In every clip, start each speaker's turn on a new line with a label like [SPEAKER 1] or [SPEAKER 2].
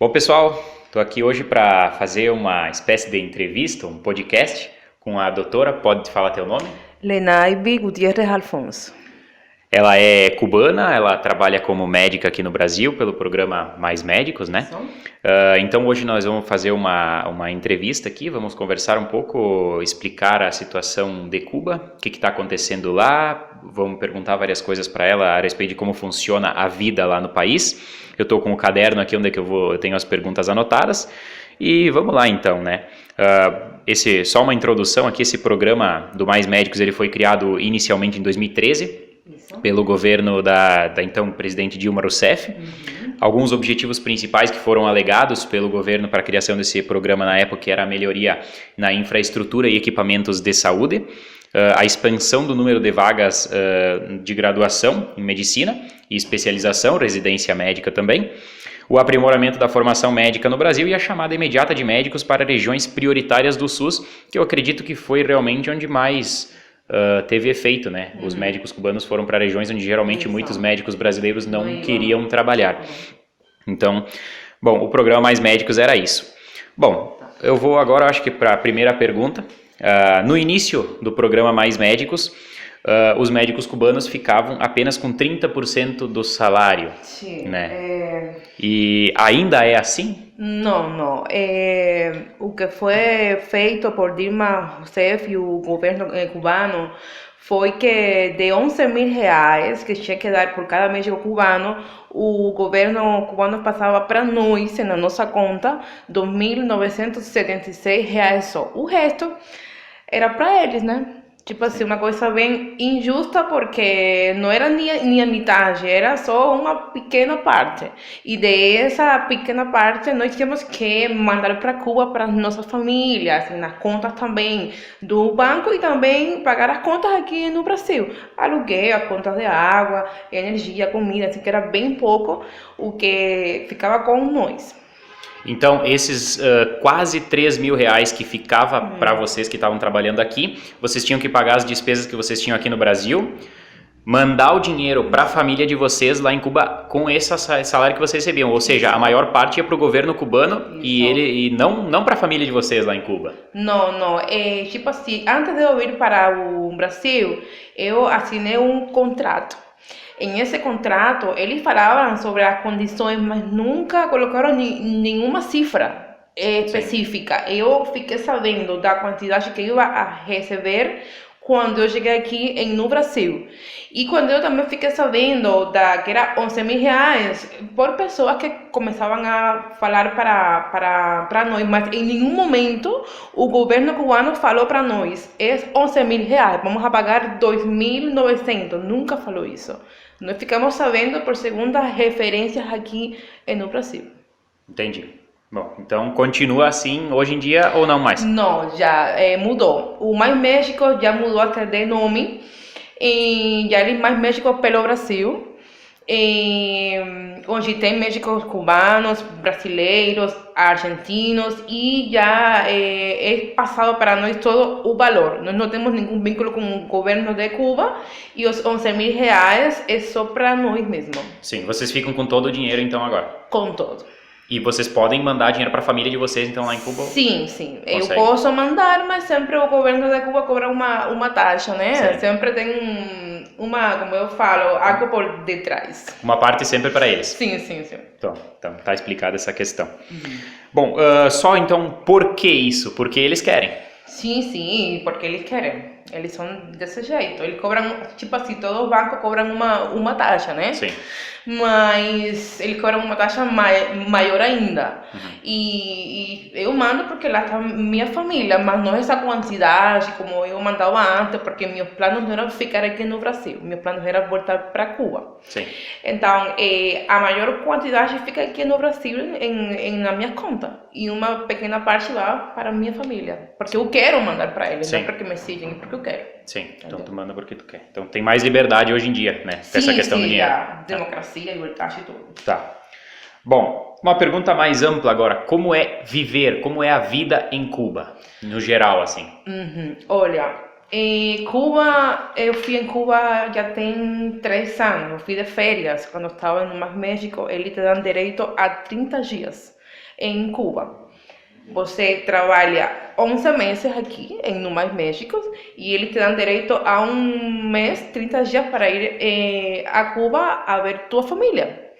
[SPEAKER 1] Bom, pessoal, estou aqui hoje para fazer uma espécie de entrevista, um podcast com a doutora, pode falar teu nome?
[SPEAKER 2] Lenaibe Gutierrez Alfonso.
[SPEAKER 1] Ela é cubana, ela trabalha como médica aqui no Brasil pelo programa Mais Médicos, né? Então hoje nós vamos fazer uma entrevista aqui, vamos conversar um pouco, explicar a situação de Cuba, o que está acontecendo lá, vamos perguntar várias coisas para ela a respeito de como funciona a vida lá no país. Eu estou com o caderno aqui onde é que eu tenho as perguntas anotadas e vamos lá então, né? Só uma introdução aqui, esse programa do Mais Médicos ele foi criado inicialmente em 2013, pelo governo da então presidente Dilma Rousseff. Alguns objetivos principais que foram alegados pelo governo para a criação desse programa na época era a melhoria na infraestrutura e equipamentos de saúde, a expansão do número de vagas de graduação em medicina e especialização, residência médica também, o aprimoramento da formação médica no Brasil e a chamada imediata de médicos para regiões prioritárias do SUS, que eu acredito que foi realmente onde mais teve efeito, né? Os médicos cubanos foram para regiões onde geralmente muitos médicos brasileiros não queriam trabalhar. Então, bom, o programa Mais Médicos era isso. Bom, eu vou agora, acho que para a primeira pergunta. No início do programa Mais Médicos, os médicos cubanos ficavam apenas com 30% do salário, né? E ainda é assim?
[SPEAKER 2] Não. O que foi feito por Dilma Rousseff e o governo cubano foi que de 11 mil reais que tinha que dar por cada médico cubano, o governo cubano passava para nós, na nossa conta, 2.976 reais só. O resto era para eles, né? Tipo assim, uma coisa bem injusta, porque não era nem a metade, era só uma pequena parte. E dessa pequena parte nós tínhamos que mandar para Cuba para nossas famílias, nas contas também do banco e também pagar as contas aqui no Brasil. Aluguel, as contas de água, energia, comida, assim que era bem pouco o que ficava com nós.
[SPEAKER 1] Então, esses quase 3 mil reais que ficava para vocês que estavam trabalhando aqui, vocês tinham que pagar as despesas que vocês tinham aqui no Brasil, mandar o dinheiro para a família de vocês lá em Cuba com esse salário que vocês recebiam. Ou seja, a maior parte ia para o governo cubano e não para a família de vocês lá em Cuba.
[SPEAKER 2] Não. Tipo assim, antes de eu vir para o Brasil, eu assinei um contrato. Em esse contrato, eles falavam sobre as condições, mas nunca colocaram nenhuma cifra específica. Sim. Eu fiquei sabendo da quantidade que eu ia a receber quando eu cheguei aqui no Brasil. E quando eu também fiquei sabendo que era 11 mil reais por pessoas que começavam a falar para nós, mas em nenhum momento o governo cubano falou para nós, é 11 mil reais, vamos a pagar 2.900, nunca falou isso. Nós ficamos sabendo por segundas referências aqui no Brasil.
[SPEAKER 1] Entendi. Bom, então continua assim hoje em dia ou não mais?
[SPEAKER 2] Não, já mudou. O Mais México já mudou até de nome. E já é Mais México pelo Brasil. Onde tem médicos cubanos, brasileiros, argentinos e já é passado para nós todo o valor. Nós não temos nenhum vínculo com o governo de Cuba e os 11 mil reais é só para nós mesmo.
[SPEAKER 1] Sim, vocês ficam com todo o dinheiro então agora?
[SPEAKER 2] Com todo.
[SPEAKER 1] E vocês podem mandar dinheiro para a família de vocês, então, lá em Cuba?
[SPEAKER 2] Sim. Eu posso mandar, mas sempre o governo de Cuba cobra uma taxa, né? Sim. Sempre tem como eu falo, algo por detrás.
[SPEAKER 1] Uma parte sempre para eles?
[SPEAKER 2] Sim.
[SPEAKER 1] Então tá explicada essa questão. Bom, só então, por que isso? Porque eles querem?
[SPEAKER 2] Sim, porque eles querem. Eles são desse jeito. Eles cobram, tipo assim, todos os bancos cobram uma taxa, né?
[SPEAKER 1] Sim.
[SPEAKER 2] Mas eles cobram uma taxa maior ainda. E eu mando porque lá está minha família, mas não essa quantidade como eu mandava antes, porque meus planos não eram ficar aqui no Brasil, meus planos eram voltar para Cuba.
[SPEAKER 1] Sim.
[SPEAKER 2] Então, a maior quantidade fica aqui no Brasil na minha conta e uma pequena parte vai para minha família, porque eu quero mandar para eles, não é porque me exigem, é porque eu quero.
[SPEAKER 1] Sim, então tu manda porque tu quer. Então tem mais liberdade hoje em dia, né?
[SPEAKER 2] Sim,
[SPEAKER 1] essa questão do dinheiro.
[SPEAKER 2] Democracia, liberdade e tudo.
[SPEAKER 1] Tá. Bom, uma pergunta mais ampla agora. Como é viver, como é a vida em Cuba, no geral, assim?
[SPEAKER 2] Olha, em Cuba, eu fui em Cuba já tem 3 anos. Eu fui de férias, quando estava no Mais México, eles te dão direito a 30 dias. em Cuba. Você trabalha 11 meses aqui no Mais México e eles te dão direito a um mês, 30 dias para ir a Cuba a ver tua família.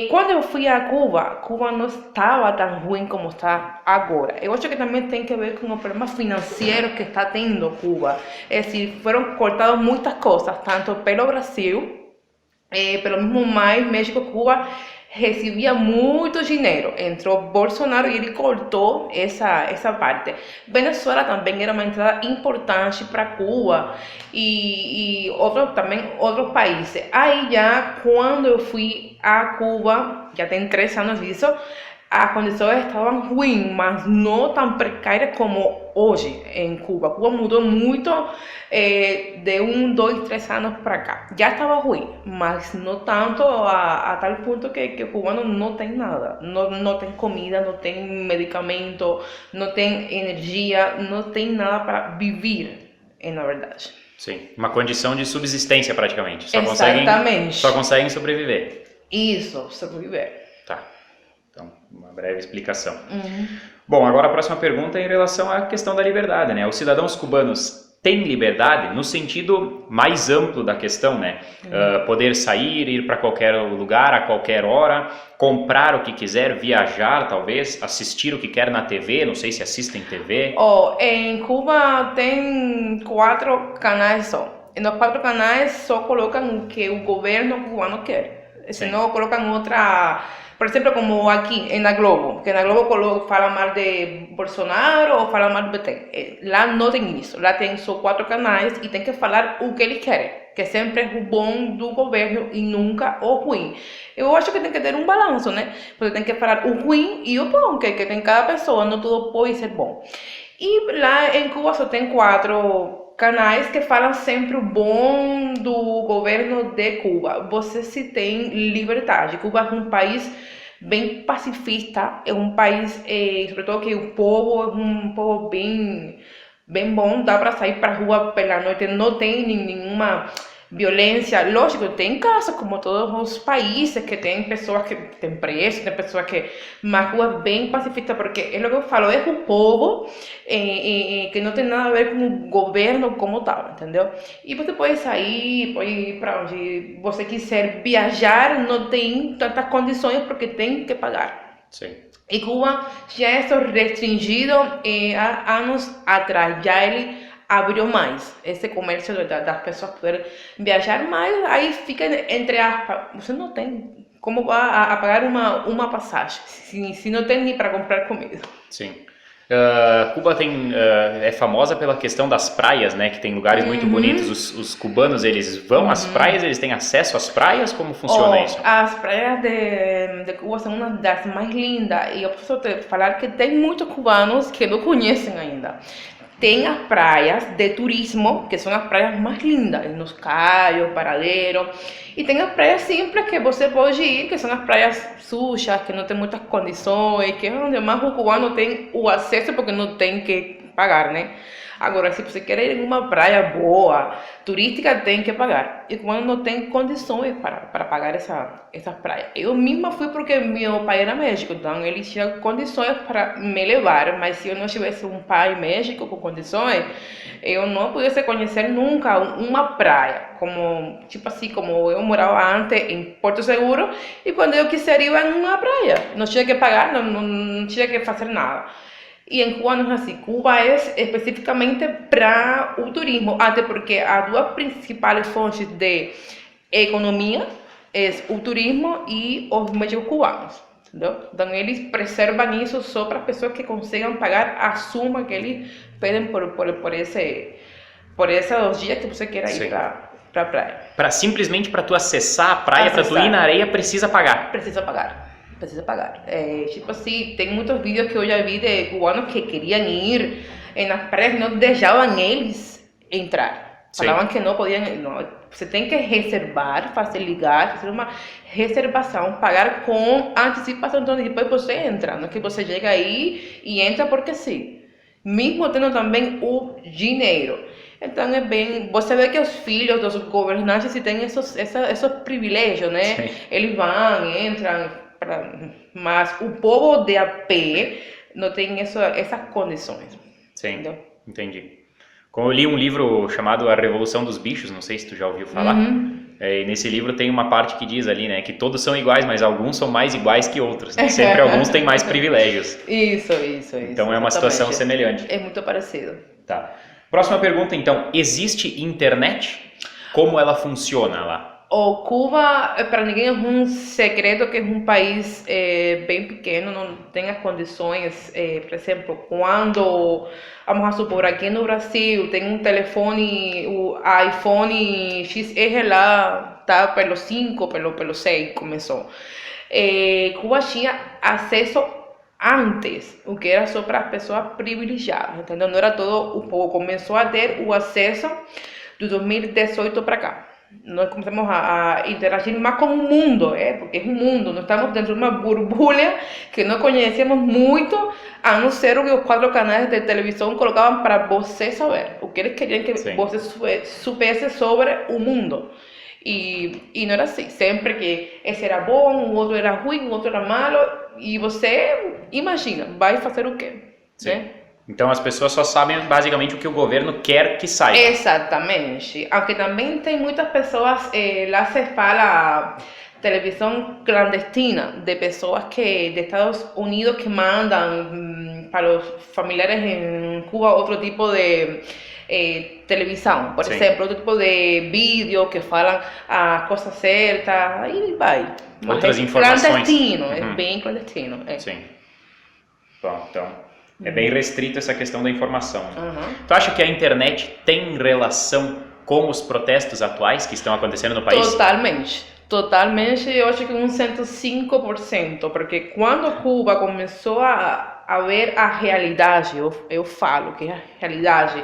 [SPEAKER 2] Quando eu fui a Cuba, Cuba não estava tão ruim como está agora. Eu acho que também tem que ver com o problema financeiro que está tendo Cuba. É decir, foram cortadas muitas coisas, tanto pelo Brasil, pelo mesmo Mais México, Cuba recebia muito dinheiro. Entrou Bolsonaro e ele cortou essa parte. Venezuela também era uma entrada importante para Cuba e outros países. Aí já, quando eu fui a Cuba, já tem 3 anos disso, as condições estavam ruins, mas não tão precárias como hoje em Cuba. Cuba mudou muito de 2, 3 anos para cá. Já estava ruim, mas não tanto a tal ponto que o cubano não tem nada. Não tem comida, não tem medicamento, não tem energia, não tem nada para viver, na verdade.
[SPEAKER 1] Sim, uma condição de subsistência praticamente.
[SPEAKER 2] Exatamente.
[SPEAKER 1] Só conseguem sobreviver.
[SPEAKER 2] Isso, sobreviver.
[SPEAKER 1] Tá. Então, uma breve explicação.
[SPEAKER 2] Uhum.
[SPEAKER 1] Bom, agora a próxima pergunta é em relação à questão da liberdade, né? Os cidadãos cubanos têm liberdade no sentido mais amplo da questão, né? Poder sair, ir para qualquer lugar, a qualquer hora, comprar o que quiser, viajar talvez, assistir o que quer na TV, não sei se assistem TV.
[SPEAKER 2] Em Cuba tem 4 canais só. E nos 4 canais só colocam o que o governo cubano quer. Se não colocam outra... Por exemplo, como aqui na Globo, que na Globo fala mal de Bolsonaro ou fala mal do PT. Lá não tem isso. Lá tem só 4 canais e tem que falar o que eles querem, que sempre é o bom do governo e nunca o ruim. Eu acho que tem que ter um balanço, né? Você tem que falar o ruim e o bom, que tem cada pessoa, não tudo pode ser bom. E lá em Cuba só tem 4 canais que falam sempre o bom do governo de Cuba. Você se tem liberdade. Cuba é um país bem pacifista, é um país, sobretudo que o povo é um povo bem bom, dá para sair para a rua pela noite, não tem nenhuma violência. Lógico, tem casos como todos os países que tem pessoas que têm preso, tem pessoas que... Mas Cuba é bem pacifista porque é o que eu falo, é o povo que não tem nada a ver com o governo como tal, entendeu? E você pode sair, pode ir para onde você quiser viajar, não tem tantas condições porque tem que pagar.
[SPEAKER 1] Sim.
[SPEAKER 2] E Cuba já é restringido há anos atrás, já ele abriu mais esse comércio das pessoas poderem viajar, mas aí fica entre aspas, você não tem como a pagar uma passagem, se não tem nem para comprar comida.
[SPEAKER 1] Sim. Cuba é famosa pela questão das praias, né? Que tem lugares muito bonitos. Os cubanos, eles vão às praias, eles têm acesso às praias? Como funciona isso?
[SPEAKER 2] As praias de Cuba são uma das mais lindas e eu posso te falar que tem muitos cubanos que não conhecem ainda. Tem as praias de turismo, que são as praias mais lindas, Los Cayos, Paradero. E tem as praias simples que você pode ir, que são as praias sujas, que não tem muitas condições, que é onde mais o cubano tem o acesso porque não tem que pagar, né? Agora, se você quer ir em uma praia boa, turística, tem que pagar. E quando não tem condições para pagar essas praias. Eu mesma fui porque meu pai era médico, então ele tinha condições para me levar. Mas se eu não tivesse um pai médico com condições, eu não pudesse conhecer nunca uma praia. Tipo assim, como eu morava antes em Porto Seguro, e quando eu quiser ir em uma praia, não tinha que pagar, não tinha que fazer nada. E em Cuba não é assim. Cuba é especificamente para o turismo, até porque as 2 principais fontes de economia é o turismo e os médicos cubanos, entendeu? Então eles preservam isso só para as pessoas que consigam pagar a suma que eles pedem por esses dias que você queira ir para a praia.
[SPEAKER 1] Simplesmente para tu acessar a praia, para tu ir na areia, precisa pagar?
[SPEAKER 2] Precisa pagar. Tipo assim, tem muitos vídeos que eu já vi de cubanos que queriam ir nas praias e não deixavam eles entrar. Falavam que não podiam. Não, você tem que reservar, fazer uma reservação, pagar com antecipação, então depois você entra. Não é que você chega aí e entra porque sim. Mesmo tendo também o dinheiro. Então é bem, você vê que os filhos dos governantes têm esses privilégios, né? Sim. Eles vão, entram mas o povo de a pé não tem essas condições.
[SPEAKER 1] Sim,
[SPEAKER 2] entendeu?
[SPEAKER 1] entendi. Como eu li um livro chamado A Revolução dos Bichos, não sei se tu já ouviu falar, e nesse livro tem uma parte que diz ali, né, que todos são iguais, mas alguns são mais iguais que outros, né? Sempre alguns têm mais privilégios.
[SPEAKER 2] Isso.
[SPEAKER 1] Então é uma situação semelhante.
[SPEAKER 2] É muito parecido.
[SPEAKER 1] Tá. Próxima pergunta, então. Existe internet? Como ela funciona lá?
[SPEAKER 2] O Cuba, para ninguém é um segredo que é um país bem pequeno, não tem as condições, por exemplo, quando, vamos a supor, aqui no Brasil tem um telefone, o iPhone XR lá, tá pelo 5, pelo 6 começou. Cuba tinha acesso antes, o que era só para as pessoas privilegiadas, entendeu? Não era todo o povo, começou a ter o acesso de 2018 para cá. Nós começamos a interagir mais com o mundo, porque é um mundo, nós estamos dentro de uma borbulha que não conhecemos muito, a não ser o que os 4 canais de televisão colocavam para você saber, o que eles queriam que você soubesse sobre o mundo. E não era assim, sempre que esse era bom, o outro era ruim, o outro era malo, e você imagina, vai fazer o quê?
[SPEAKER 1] Sim.
[SPEAKER 2] Né?
[SPEAKER 1] Então as pessoas só sabem basicamente o que o governo quer que saiba.
[SPEAKER 2] Exatamente. Aunque também tem muitas pessoas, lá se fala televisão clandestina, de pessoas que de Estados Unidos que mandam para os familiares em Cuba outro tipo de televisão. Por exemplo, outro tipo de vídeo que falam as coisas certas, aí vai. Mas
[SPEAKER 1] outras
[SPEAKER 2] é
[SPEAKER 1] informações.
[SPEAKER 2] Clandestino, é bem clandestino.
[SPEAKER 1] Sim. Bom, então... É bem restrito essa questão da informação.
[SPEAKER 2] Uhum.
[SPEAKER 1] Tu acha que a internet tem relação com os protestos atuais que estão acontecendo no país?
[SPEAKER 2] Totalmente, eu acho que 105%, porque quando Cuba começou a ver a realidade, eu falo que é a realidade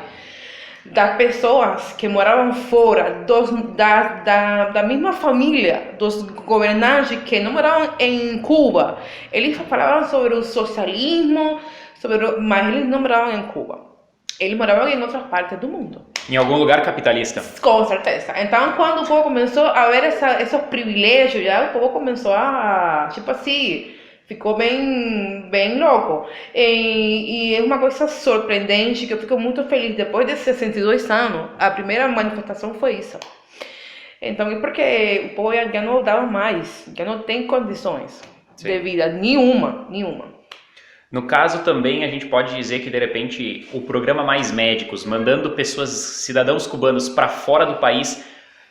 [SPEAKER 2] das pessoas que moravam fora, da mesma família, dos governantes que não moravam em Cuba, eles falavam sobre o socialismo, mas eles não moravam em Cuba. Eles moravam em outras partes do mundo.
[SPEAKER 1] Em algum lugar capitalista.
[SPEAKER 2] Com certeza. Então, quando o povo começou a ver esses privilégios, já o povo começou a, tipo assim, ficou bem louco. E é uma coisa surpreendente que eu fico muito feliz. Depois de 62 anos, a primeira manifestação foi isso. Então, é porque o povo já não dava mais, já não tem condições de vida, nenhuma.
[SPEAKER 1] No caso também a gente pode dizer que de repente o programa Mais Médicos, mandando cidadãos cubanos para fora do país,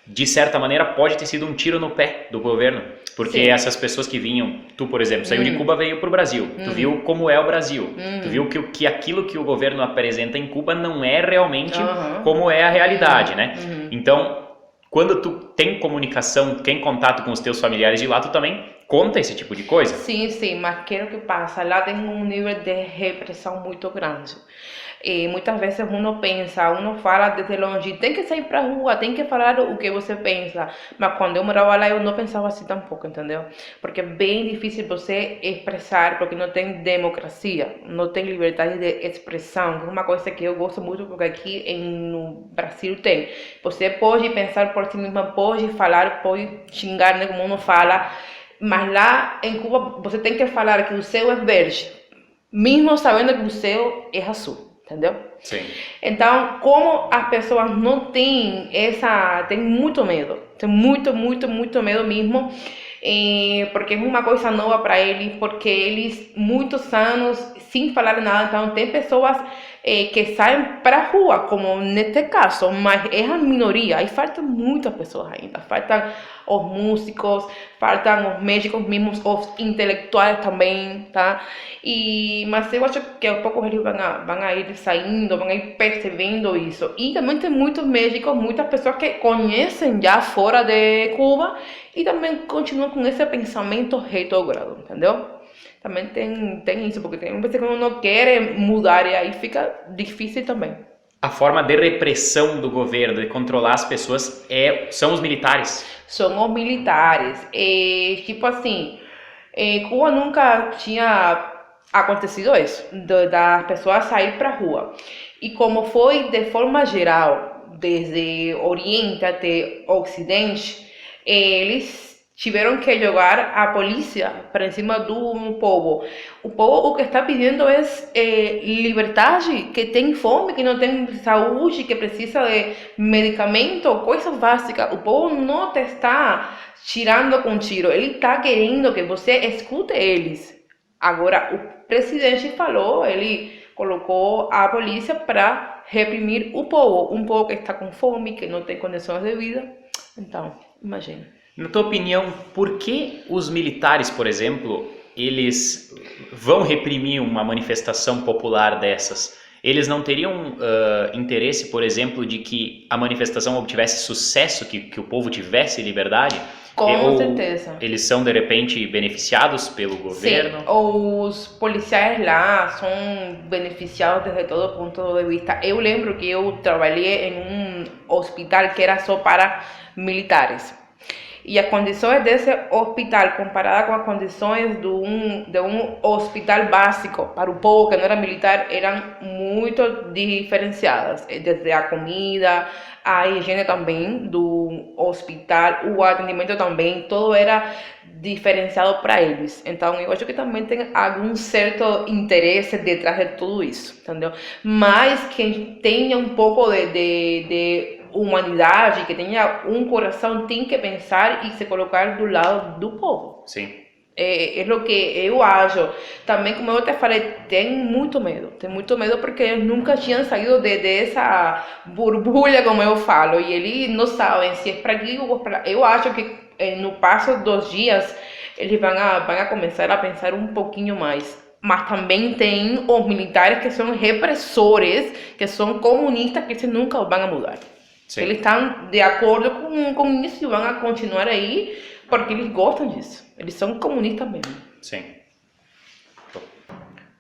[SPEAKER 1] de certa maneira pode ter sido um tiro no pé do governo, porque essas pessoas que vinham, tu por exemplo, saiu de Cuba, veio para o Brasil, tu viu como é o Brasil, tu viu que aquilo que o governo apresenta em Cuba não é realmente como é a realidade, né? Então, quando tu tem comunicação, tem contato com os teus familiares de lá, tu também conta esse tipo de coisa?
[SPEAKER 2] Sim, mas que é o que passa? Lá tem um nível de repressão muito grande. E muitas vezes uno fala desde longe, tem que sair pra rua, tem que falar o que você pensa. Mas quando eu morava lá, eu não pensava assim tampouco, entendeu? Porque é bem difícil você expressar, porque não tem democracia, não tem liberdade de expressão, que é uma coisa que eu gosto muito, porque aqui no Brasil tem. Você pode pensar por si mesma, pode falar, pode xingar, né, como uno fala, mas lá em Cuba você tem que falar que o céu é verde, mesmo sabendo que o céu é azul. Entendeu?
[SPEAKER 1] Sim.
[SPEAKER 2] Então, como as pessoas não têm tem muito medo, tem muito medo mesmo, porque é uma coisa nova para eles, porque eles muitos anos sem falar nada, então tem pessoas que saem para a rua, como neste caso, mas é a minoria, aí faltam muitas pessoas ainda, faltam os músicos, faltam os médicos mesmos, os intelectuais também, tá? Mas eu acho que aos poucos eles vão a ir saindo, vão a ir percebendo isso. E também tem muitos médicos, muitas pessoas que conhecem já fora de Cuba e também continuam com esse pensamento retrógrado, entendeu? Também tem isso, porque tem vezes que uno não quer mudar e aí fica difícil também.
[SPEAKER 1] A forma de repressão do governo, de controlar as pessoas, são os militares?
[SPEAKER 2] São os militares. Tipo assim, Cuba nunca tinha acontecido isso, das pessoas sair para a rua. E como foi de forma geral, desde Oriente até Ocidente, eles tiveram que jogar a polícia para cima do povo. O povo o que está pedindo é liberdade, que tem fome, que não tem saúde, que precisa de medicamento, coisas básicas. O povo não te está tirando com tiro, ele está querendo que você escute eles. Agora, o presidente falou, ele colocou a polícia para reprimir o povo, um povo que está com fome, que não tem condições de vida. Então, imagina.
[SPEAKER 1] Na tua opinião, por que os militares, por exemplo, eles vão reprimir uma manifestação popular dessas? Eles não teriam interesse, por exemplo, de que a manifestação obtivesse sucesso, que o povo tivesse liberdade?
[SPEAKER 2] Com certeza.
[SPEAKER 1] Eles são, de repente, beneficiados pelo governo?
[SPEAKER 2] Sim, os policiais lá são beneficiados desde todo ponto de vista. Eu lembro que eu trabalhei em um hospital que era só para militares. E as condições desse hospital, comparada com as condições de um hospital básico para o povo que não era militar, eram muito diferenciadas. Desde a comida, a higiene também do hospital, o atendimento também, tudo era diferenciado para eles. Então, eu acho que também tem algum certo interesse detrás de tudo isso, entendeu? Mas quem tenha um pouco de humanidade, que tenha um coração, tem que pensar e se colocar do lado do povo.
[SPEAKER 1] Sim.
[SPEAKER 2] É o que eu acho. Também, como eu te falei, tem muito medo porque eles nunca tinham saído dessa borbulha, como eu falo, e eles não sabem se é para aqui ou para lá. Eu acho que no passo dos dias eles vão a começar a pensar um pouquinho mais. Mas também tem os militares que são repressores, que são comunistas, que eles nunca vão a mudar. Sim. Eles estão de acordo com isso e vão a continuar aí porque eles gostam disso. Eles são comunistas mesmo.
[SPEAKER 1] Sim.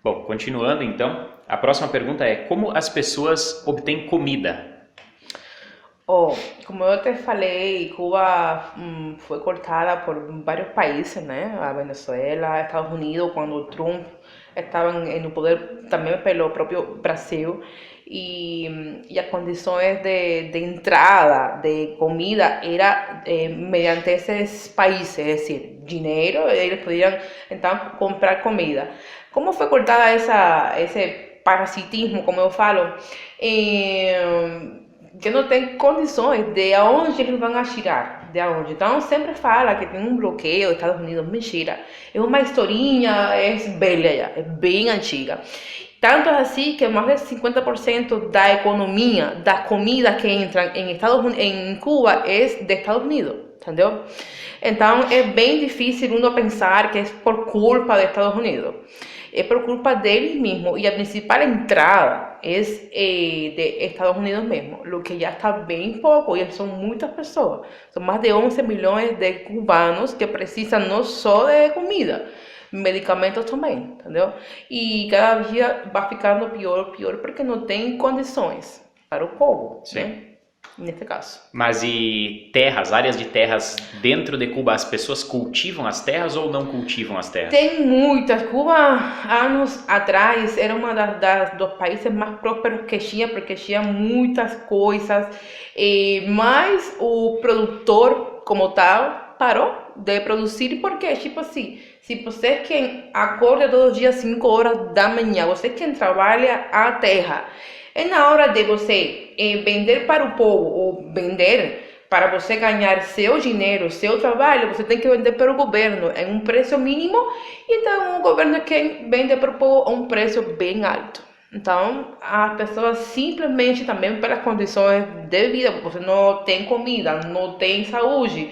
[SPEAKER 1] Bom, continuando então, a próxima pergunta é: como as pessoas obtêm comida?
[SPEAKER 2] Como eu te falei, Cuba foi cortada por vários países, né? A Venezuela, Estados Unidos, quando o Trump estava no poder, também pelo próprio Brasil. E as condições de entrada de comida era mediante esses países, é decir, dinheiro, eles podiam então comprar comida. Como foi cortada esse parasitismo, como eu falo, que não tem condições de aonde eles vão atirar, de aonde. Então sempre fala que tem um bloqueio dos Estados Unidos, mentira. É uma historinha, é velha, é bem antiga. Tanto assim que mais de 50% da economia, da comida que entra em Cuba é de Estados Unidos, entendeu? Então é bem difícil uno pensar que é por culpa dos Estados Unidos. É por culpa deles mesmos. E a principal entrada é de Estados Unidos mesmo, o que já está bem pouco, e são muitas pessoas. São mais de 11 milhões de cubanos que precisam não só de comida, medicamentos também, entendeu? E cada dia vai ficando pior, porque não tem condições para o povo,
[SPEAKER 1] sim,
[SPEAKER 2] né? Nesse caso.
[SPEAKER 1] Mas e terras, áreas de terras dentro de Cuba, as pessoas cultivam as terras ou não cultivam as terras?
[SPEAKER 2] Tem muitas. Cuba, anos atrás, era uma dos países mais prósperos que tinha, porque tinha muitas coisas, mas o produtor como tal parou de produzir, porque tipo assim, se você é quem acorda todos os dias 5 horas da manhã, você é quem trabalha a terra, é na hora de você vender para o povo ou vender para você ganhar seu dinheiro, seu trabalho, você tem que vender para o governo em um preço mínimo, e então o governo é quem vende para o povo a um preço bem alto. Então, as pessoas simplesmente também pelas condições de vida, você não tem comida, não tem saúde,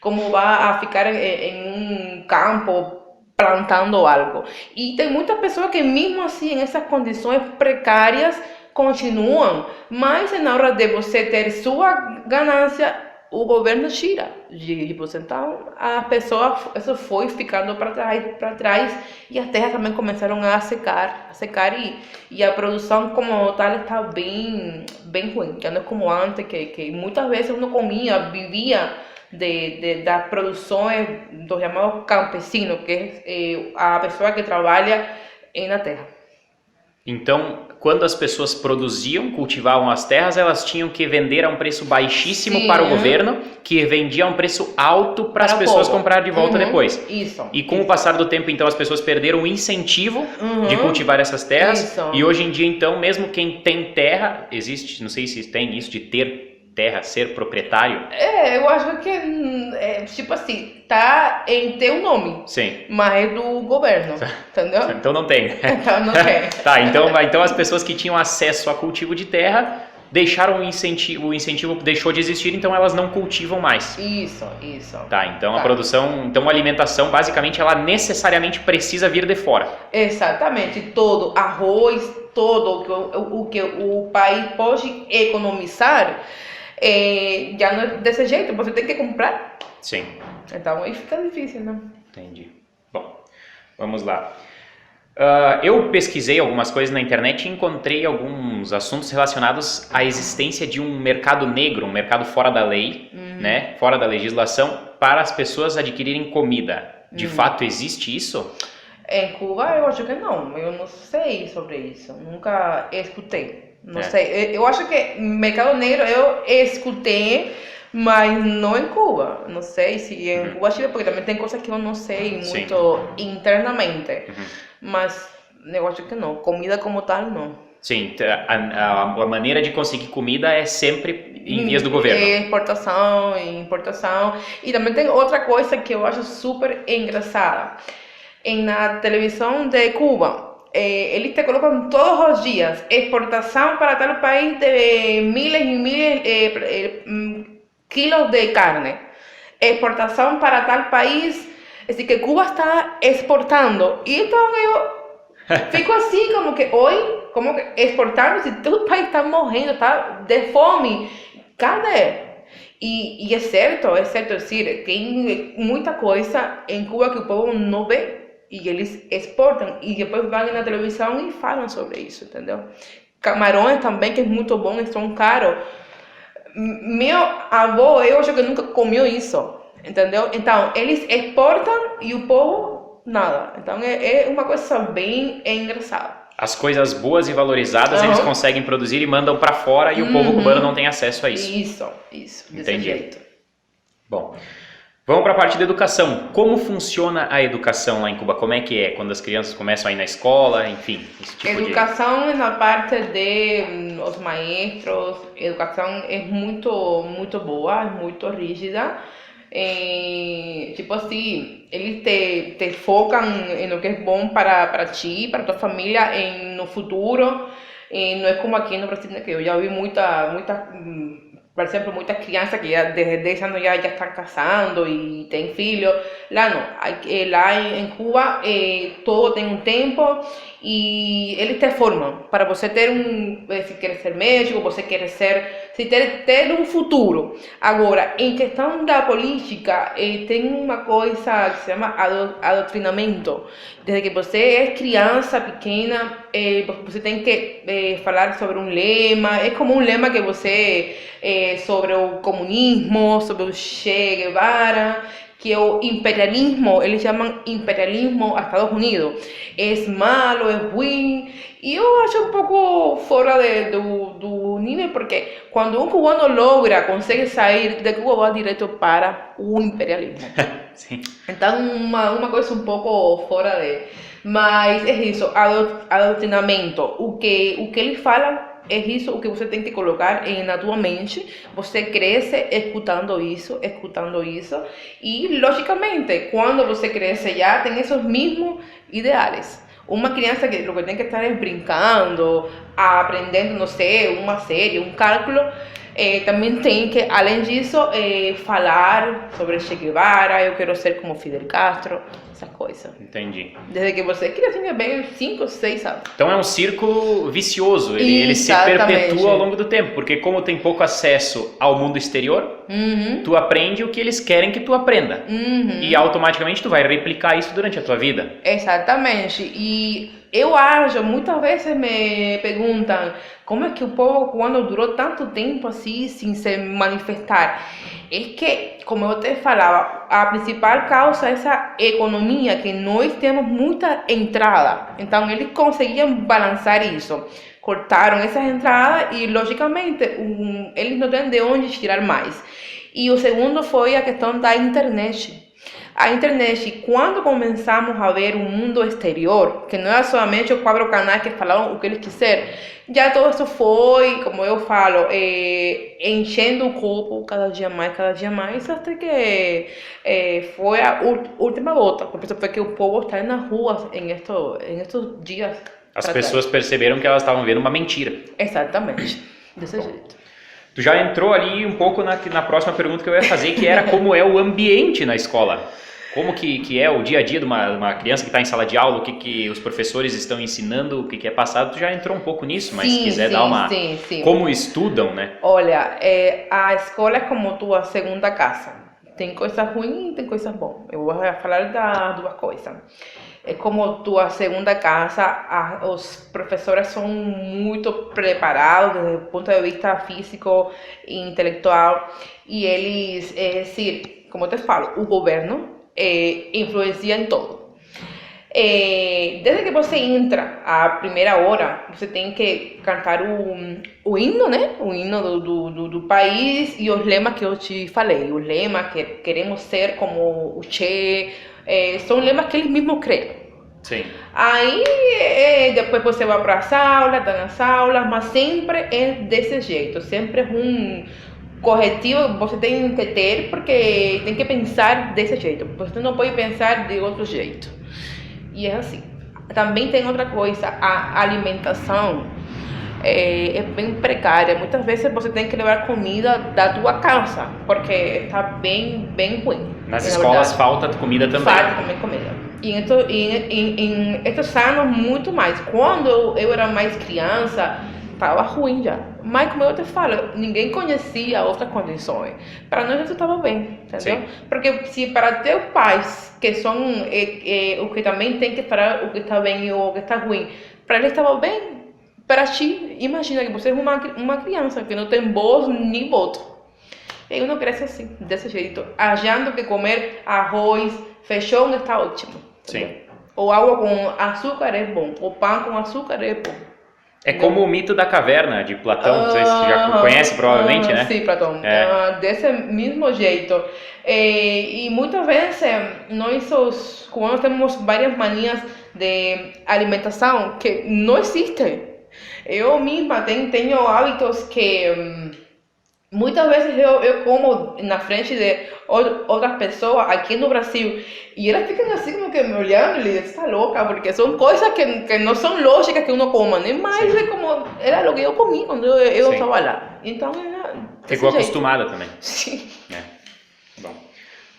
[SPEAKER 2] como vai a ficar em um campo plantando algo? E tem muitas pessoas que mesmo assim, em essas condições precárias, continuam, mas na hora de você ter sua ganância, o governo tira de você. Então, a pessoa, isso foi ficando para trás, e as terras também começaram a secar, e a produção como tal está bem ruim, já não é como antes, que muitas vezes uno comia, vivia das produções dos chamados campesinos, que é a pessoa que trabalha na terra.
[SPEAKER 1] Então, quando as pessoas produziam, cultivavam as terras, elas tinham que vender a um preço baixíssimo
[SPEAKER 2] Sim.
[SPEAKER 1] para o governo, que vendia a um preço alto para as pessoas comprar de volta depois.
[SPEAKER 2] Isso.
[SPEAKER 1] E com o passar do tempo, então, as pessoas perderam o incentivo de cultivar essas terras. E hoje em dia, então, mesmo quem tem terra, existe, não sei se tem isso de ter terra, ser proprietário.
[SPEAKER 2] Eu acho que, tipo assim, tá em teu nome.
[SPEAKER 1] Sim.
[SPEAKER 2] Mas é do governo, entendeu?
[SPEAKER 1] Então não tem.
[SPEAKER 2] Então não tem.
[SPEAKER 1] Tá, então as pessoas que tinham acesso a cultivo de terra deixaram o incentivo deixou de existir, então elas não cultivam mais.
[SPEAKER 2] Isso.
[SPEAKER 1] Tá, então a produção, então a alimentação, basicamente, ela necessariamente precisa vir de fora.
[SPEAKER 2] Exatamente, todo arroz, todo o que o país pode economizar, já não é desse jeito, você tem que comprar.
[SPEAKER 1] Sim.
[SPEAKER 2] Então aí fica difícil, né?
[SPEAKER 1] Entendi. Bom, vamos lá. Eu pesquisei algumas coisas na internet e encontrei alguns assuntos relacionados à existência de um mercado negro, um mercado fora da lei, né, fora da legislação, para as pessoas adquirirem comida. De fato, existe isso?
[SPEAKER 2] Em Cuba eu acho que não, eu não sei sobre isso, nunca escutei, não sei. Eu acho que mercado negro eu escutei, mas não em Cuba, não sei se em Cuba, Chile, porque também tem coisas que eu não sei muito internamente. Mas eu acho que não, comida como tal não.
[SPEAKER 1] Sim, a maneira de conseguir comida é sempre em vias do governo.
[SPEAKER 2] Exportação, importação. E também tem outra coisa que eu acho super engraçada. Na televisão de Cuba, eles te colocam todos os dias exportação para tal país de miles e miles quilos de carne. Exportação para tal país. Así que Cuba está exportando. Y entonces yo fico así como que hoy, como que exportando, si todo el país está morrendo, está de fome. Cadê? E é certo, decir, tem muita coisa em Cuba que o povo não vê e eles exportam e depois vão na televisão e falam sobre isso, entendeu? Camarões também, que é muito bom, são caros. Meu avô, eu acho que nunca comeu isso. Entendeu? Então, eles exportam e o povo nada. Então, é uma coisa bem engraçada.
[SPEAKER 1] As coisas boas e valorizadas eles conseguem produzir e mandam para fora e o povo cubano não tem acesso a isso.
[SPEAKER 2] Isso.
[SPEAKER 1] Entendi.
[SPEAKER 2] Desse jeito.
[SPEAKER 1] Bom, vamos para a parte da educação. Como funciona a educação lá em Cuba? Como é que é quando as crianças começam a ir na escola, enfim? Esse tipo
[SPEAKER 2] educação na parte de os maestros, educação é muito boa, é muito rígida. Tipo assim, eles te focam no que é bom para ti, para tua família, no futuro. Não é como aqui no Brasil, que eu já vi por exemplo, muitas crianças que já desde 10 anos já estão casando e têm filhos. Lá não, lá em Cuba todo tem um tempo e eles te formam para você ter se quer ser médico, você quer ter um futuro. Agora, em questão da política, tem uma coisa que se chama adoctrinamento. Desde que você é criança pequena, você tem que falar sobre um lema. É como um lema que você sobre o comunismo, sobre o Che Guevara, que o imperialismo, eles chamam imperialismo a Estados Unidos. É malo, é ruim. E eu acho um pouco fora do nível, porque quando um cubano consegue sair de Cuba, vai direto para o imperialismo.
[SPEAKER 1] Sim.
[SPEAKER 2] Então, uma coisa um pouco fora de... Mas é isso, adoctrinamento. O que eles falam é isso, o que você tem que colocar na tua mente. Você cresce escutando isso. E, logicamente, quando você cresce já tem esses mesmos ideais. Uma criança que o que tem que estar é brincando, aprendendo, não sei, uma série, um cálculo. Também tem que, além disso, falar sobre Che Guevara, eu quero ser como Fidel Castro, essas coisas.
[SPEAKER 1] Entendi.
[SPEAKER 2] Desde que você é criancinha, bem 5, 6 anos.
[SPEAKER 1] Então é um círculo vicioso, ele se perpetua ao longo do tempo, porque como tem pouco acesso ao mundo exterior, tu aprende o que eles querem que tu aprenda. E automaticamente tu vai replicar isso durante a tua vida.
[SPEAKER 2] Exatamente. E eu acho, muitas vezes me perguntam como é que o povo cubano durou tanto tempo assim, sem se manifestar. É que, como eu te falava, a principal causa é essa economia, que nós temos muita entrada. Então, eles conseguiam balançar isso. cortaram essas entradas e, logicamente, eles não têm de onde tirar mais. E o segundo foi a questão da internet. A internet, quando começamos a ver o mundo exterior, que não é somente os 4 canais que falavam o que eles quiserem, já todo isso foi, como eu falo, enchendo o copo cada dia mais, até que foi a última gota. Por isso foi que o povo está nas ruas em estes dias.
[SPEAKER 1] As pessoas perceberam que elas estavam vendo uma mentira.
[SPEAKER 2] Exatamente, desse jeito.
[SPEAKER 1] Tu já entrou ali um pouco na próxima pergunta que eu ia fazer, que era como é o ambiente na escola. Como que é o dia a dia de uma criança que está em sala de aula, o que os professores estão ensinando, o que é passado. Tu já entrou um pouco nisso, mas se quiser dar uma...
[SPEAKER 2] Sim.
[SPEAKER 1] Como estudam, né?
[SPEAKER 2] Olha, a escola é como tua segunda casa. Tem coisas ruins e tem coisas boas. Eu vou falar das duas coisas. É como tua segunda casa, os professores são muito preparados desde o ponto de vista físico e intelectual. E eles, é decir, como eu te falo, o governo influencia em todo. Desde que você entra a primeira hora, você tem que cantar o hino, né? O hino do país e os lemas que eu te falei. Os lemas que queremos ser como o Che, são lemas que eles mesmos criam.
[SPEAKER 1] Sim.
[SPEAKER 2] Aí depois você vai para as aulas, tá nas aulas, mas sempre é desse jeito, sempre é corretivo você tem que ter, porque tem que pensar desse jeito, você não pode pensar de outro jeito. E é assim. Também tem outra coisa, a alimentação é bem precária. Muitas vezes você tem que levar comida da tua casa, porque está bem ruim.
[SPEAKER 1] Nas escolas falta comida também.
[SPEAKER 2] Falta também comida. E em estes anos, muito mais. Quando eu era mais criança, estava ruim já. Mas, como eu te falo, ninguém conhecia outras condições. Para nós, isso estava bem, entendeu?
[SPEAKER 1] Sim.
[SPEAKER 2] Porque se para teus pais, que são os que também tem que falar o que está bem e o que está ruim, para eles estava bem, para ti, imagina que você é uma criança que não tem voz nem voto. E uno cresce assim, desse jeito, achando que comer arroz, feijão está ótimo.
[SPEAKER 1] Sim.
[SPEAKER 2] O água com açúcar é bom, o pão com açúcar é bom.
[SPEAKER 1] É como o mito da caverna de Platão, não sei se você já conhece provavelmente, né?
[SPEAKER 2] Sim, Platão. Desse mesmo jeito. E muitas vezes nós, cubanos, temos várias manias de alimentação que não existem. Eu mesma tenho hábitos que muitas vezes eu como na frente de outras pessoas aqui no Brasil e elas ficam assim como que me olhando e dizem, está louca, porque são coisas que não são lógicas que uno coma, né? Mas é como, era o que eu comi quando eu estava lá. Então,
[SPEAKER 1] ficou acostumada também.
[SPEAKER 2] Sim.
[SPEAKER 1] Bom,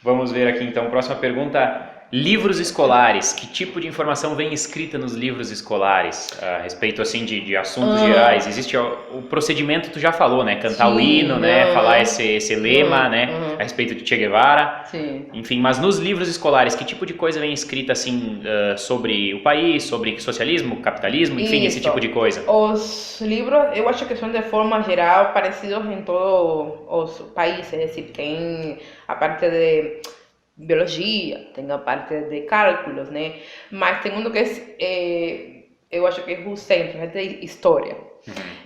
[SPEAKER 1] vamos ver aqui então, próxima pergunta. Livros escolares, que tipo de informação vem escrita nos livros escolares a respeito assim de assuntos gerais? Existe o procedimento, tu já falou, né? Cantar o hino, né? Falar esse lema, né? A respeito de Che Guevara.
[SPEAKER 2] Sim.
[SPEAKER 1] Enfim, mas nos livros escolares, que tipo de coisa vem escrita assim sobre o país, sobre socialismo, capitalismo, enfim, esse tipo de coisa?
[SPEAKER 2] Os livros, eu acho que são de forma geral parecidos em todos os países, é decir, tem a parte de biologia, tem a parte de cálculos, né? Mas tem um que eu acho que é o centro, é de história.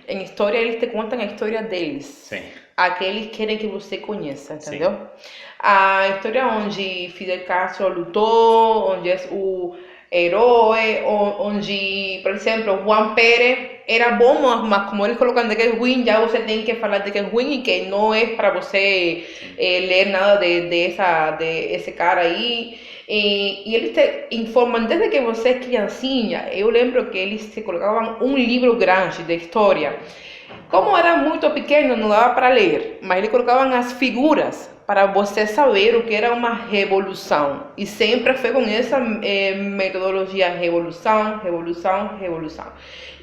[SPEAKER 2] Em história, eles te contam a história deles.
[SPEAKER 1] Sim.
[SPEAKER 2] A que eles querem que você conheça, entendeu?
[SPEAKER 1] Sim.
[SPEAKER 2] A história onde Fidel Castro lutou, onde é o herói, onde, por exemplo, Juan Pérez era bom, mas como eles colocam de que é ruim, já você tem que falar de que é ruim e que não é para você ler nada de esse cara aí. E eles te informam desde que você é criancinha. Eu lembro que eles se colocavam um livro grande de história. Como era muito pequeno, não dava para ler, mas eles colocavam as figuras para você saber o que era uma revolução. E sempre foi com essa metodologia, revolução.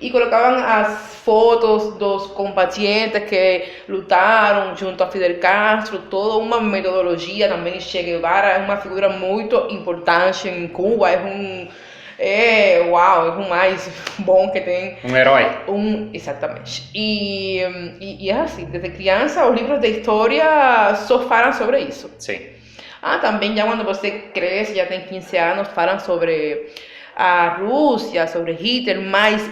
[SPEAKER 2] E colocavam as fotos dos combatentes que lutaram junto a Fidel Castro, toda uma metodologia. Também Che Guevara é uma figura muito importante em Cuba, é o mais bom que tem.
[SPEAKER 1] Um herói.
[SPEAKER 2] Exatamente. E é assim, desde criança, os livros de história só falam sobre isso.
[SPEAKER 1] Sim.
[SPEAKER 2] Também já quando você cresce, já tem 15 anos, falam sobre a Rússia, sobre Hitler, mas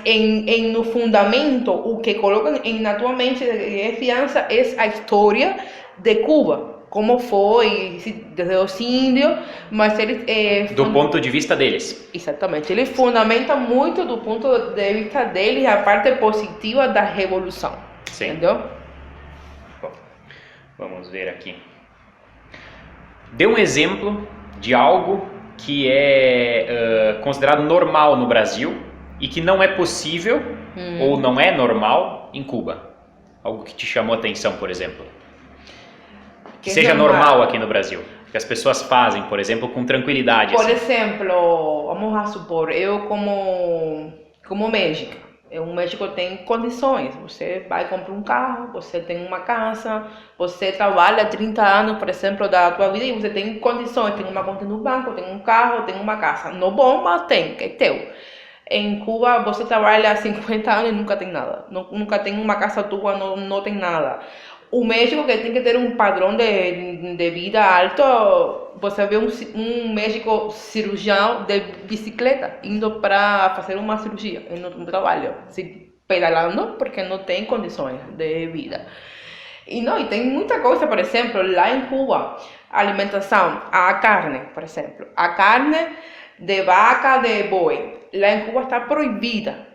[SPEAKER 2] no fundamento, o que colocam na tua mente de criança é a história de Cuba. Como foi, desde os índios, mas eles...
[SPEAKER 1] do ponto de vista deles.
[SPEAKER 2] Exatamente. Ele fundamenta muito do ponto de vista deles a parte positiva da revolução.
[SPEAKER 1] Sim.
[SPEAKER 2] Entendeu?
[SPEAKER 1] Bom, vamos ver aqui. Dê um exemplo de algo que é considerado normal no Brasil e que não é possível ou não é normal em Cuba. Algo que te chamou a atenção, por exemplo. Que seja normal aqui no Brasil, que as pessoas fazem, por exemplo, com tranquilidade.
[SPEAKER 2] Por
[SPEAKER 1] assim.
[SPEAKER 2] exemplo, vamos a supor, eu como médica, um médico tem condições, você vai comprar um carro, você tem uma casa, você trabalha 30 anos, por exemplo, da tua vida e você tem condições, tem uma conta no banco, tem um carro, tem uma casa, não bom, mas tem, que é teu. Em Cuba, você trabalha 50 anos e nunca tem nada, nunca tem uma casa tua, não tem nada. O médico que tem que ter um padrão de vida alto, você vê um médico cirurgião de bicicleta indo para fazer uma cirurgia no trabalho, se pedalando porque não tem condições de vida. E tem muita coisa, por exemplo, lá em Cuba, a alimentação, a carne, por exemplo, a carne de vaca, de boi, lá em Cuba está proibida.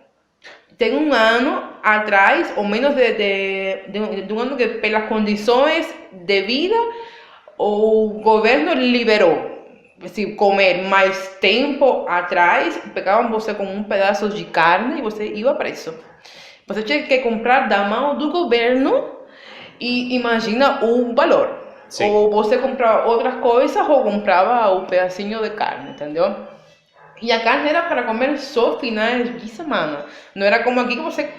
[SPEAKER 2] Tem um ano atrás, ou menos de um ano, que pelas condições de vida, o governo liberou. Se comer mais tempo atrás, pegavam você com um pedaço de carne e você ia preso. Você tinha que comprar da mão do governo e imagina o valor. Sim. Ou você comprava outras coisas ou comprava um pedacinho de carne, entendeu? E a carne era para comer só finais de semana. Não era como aqui que você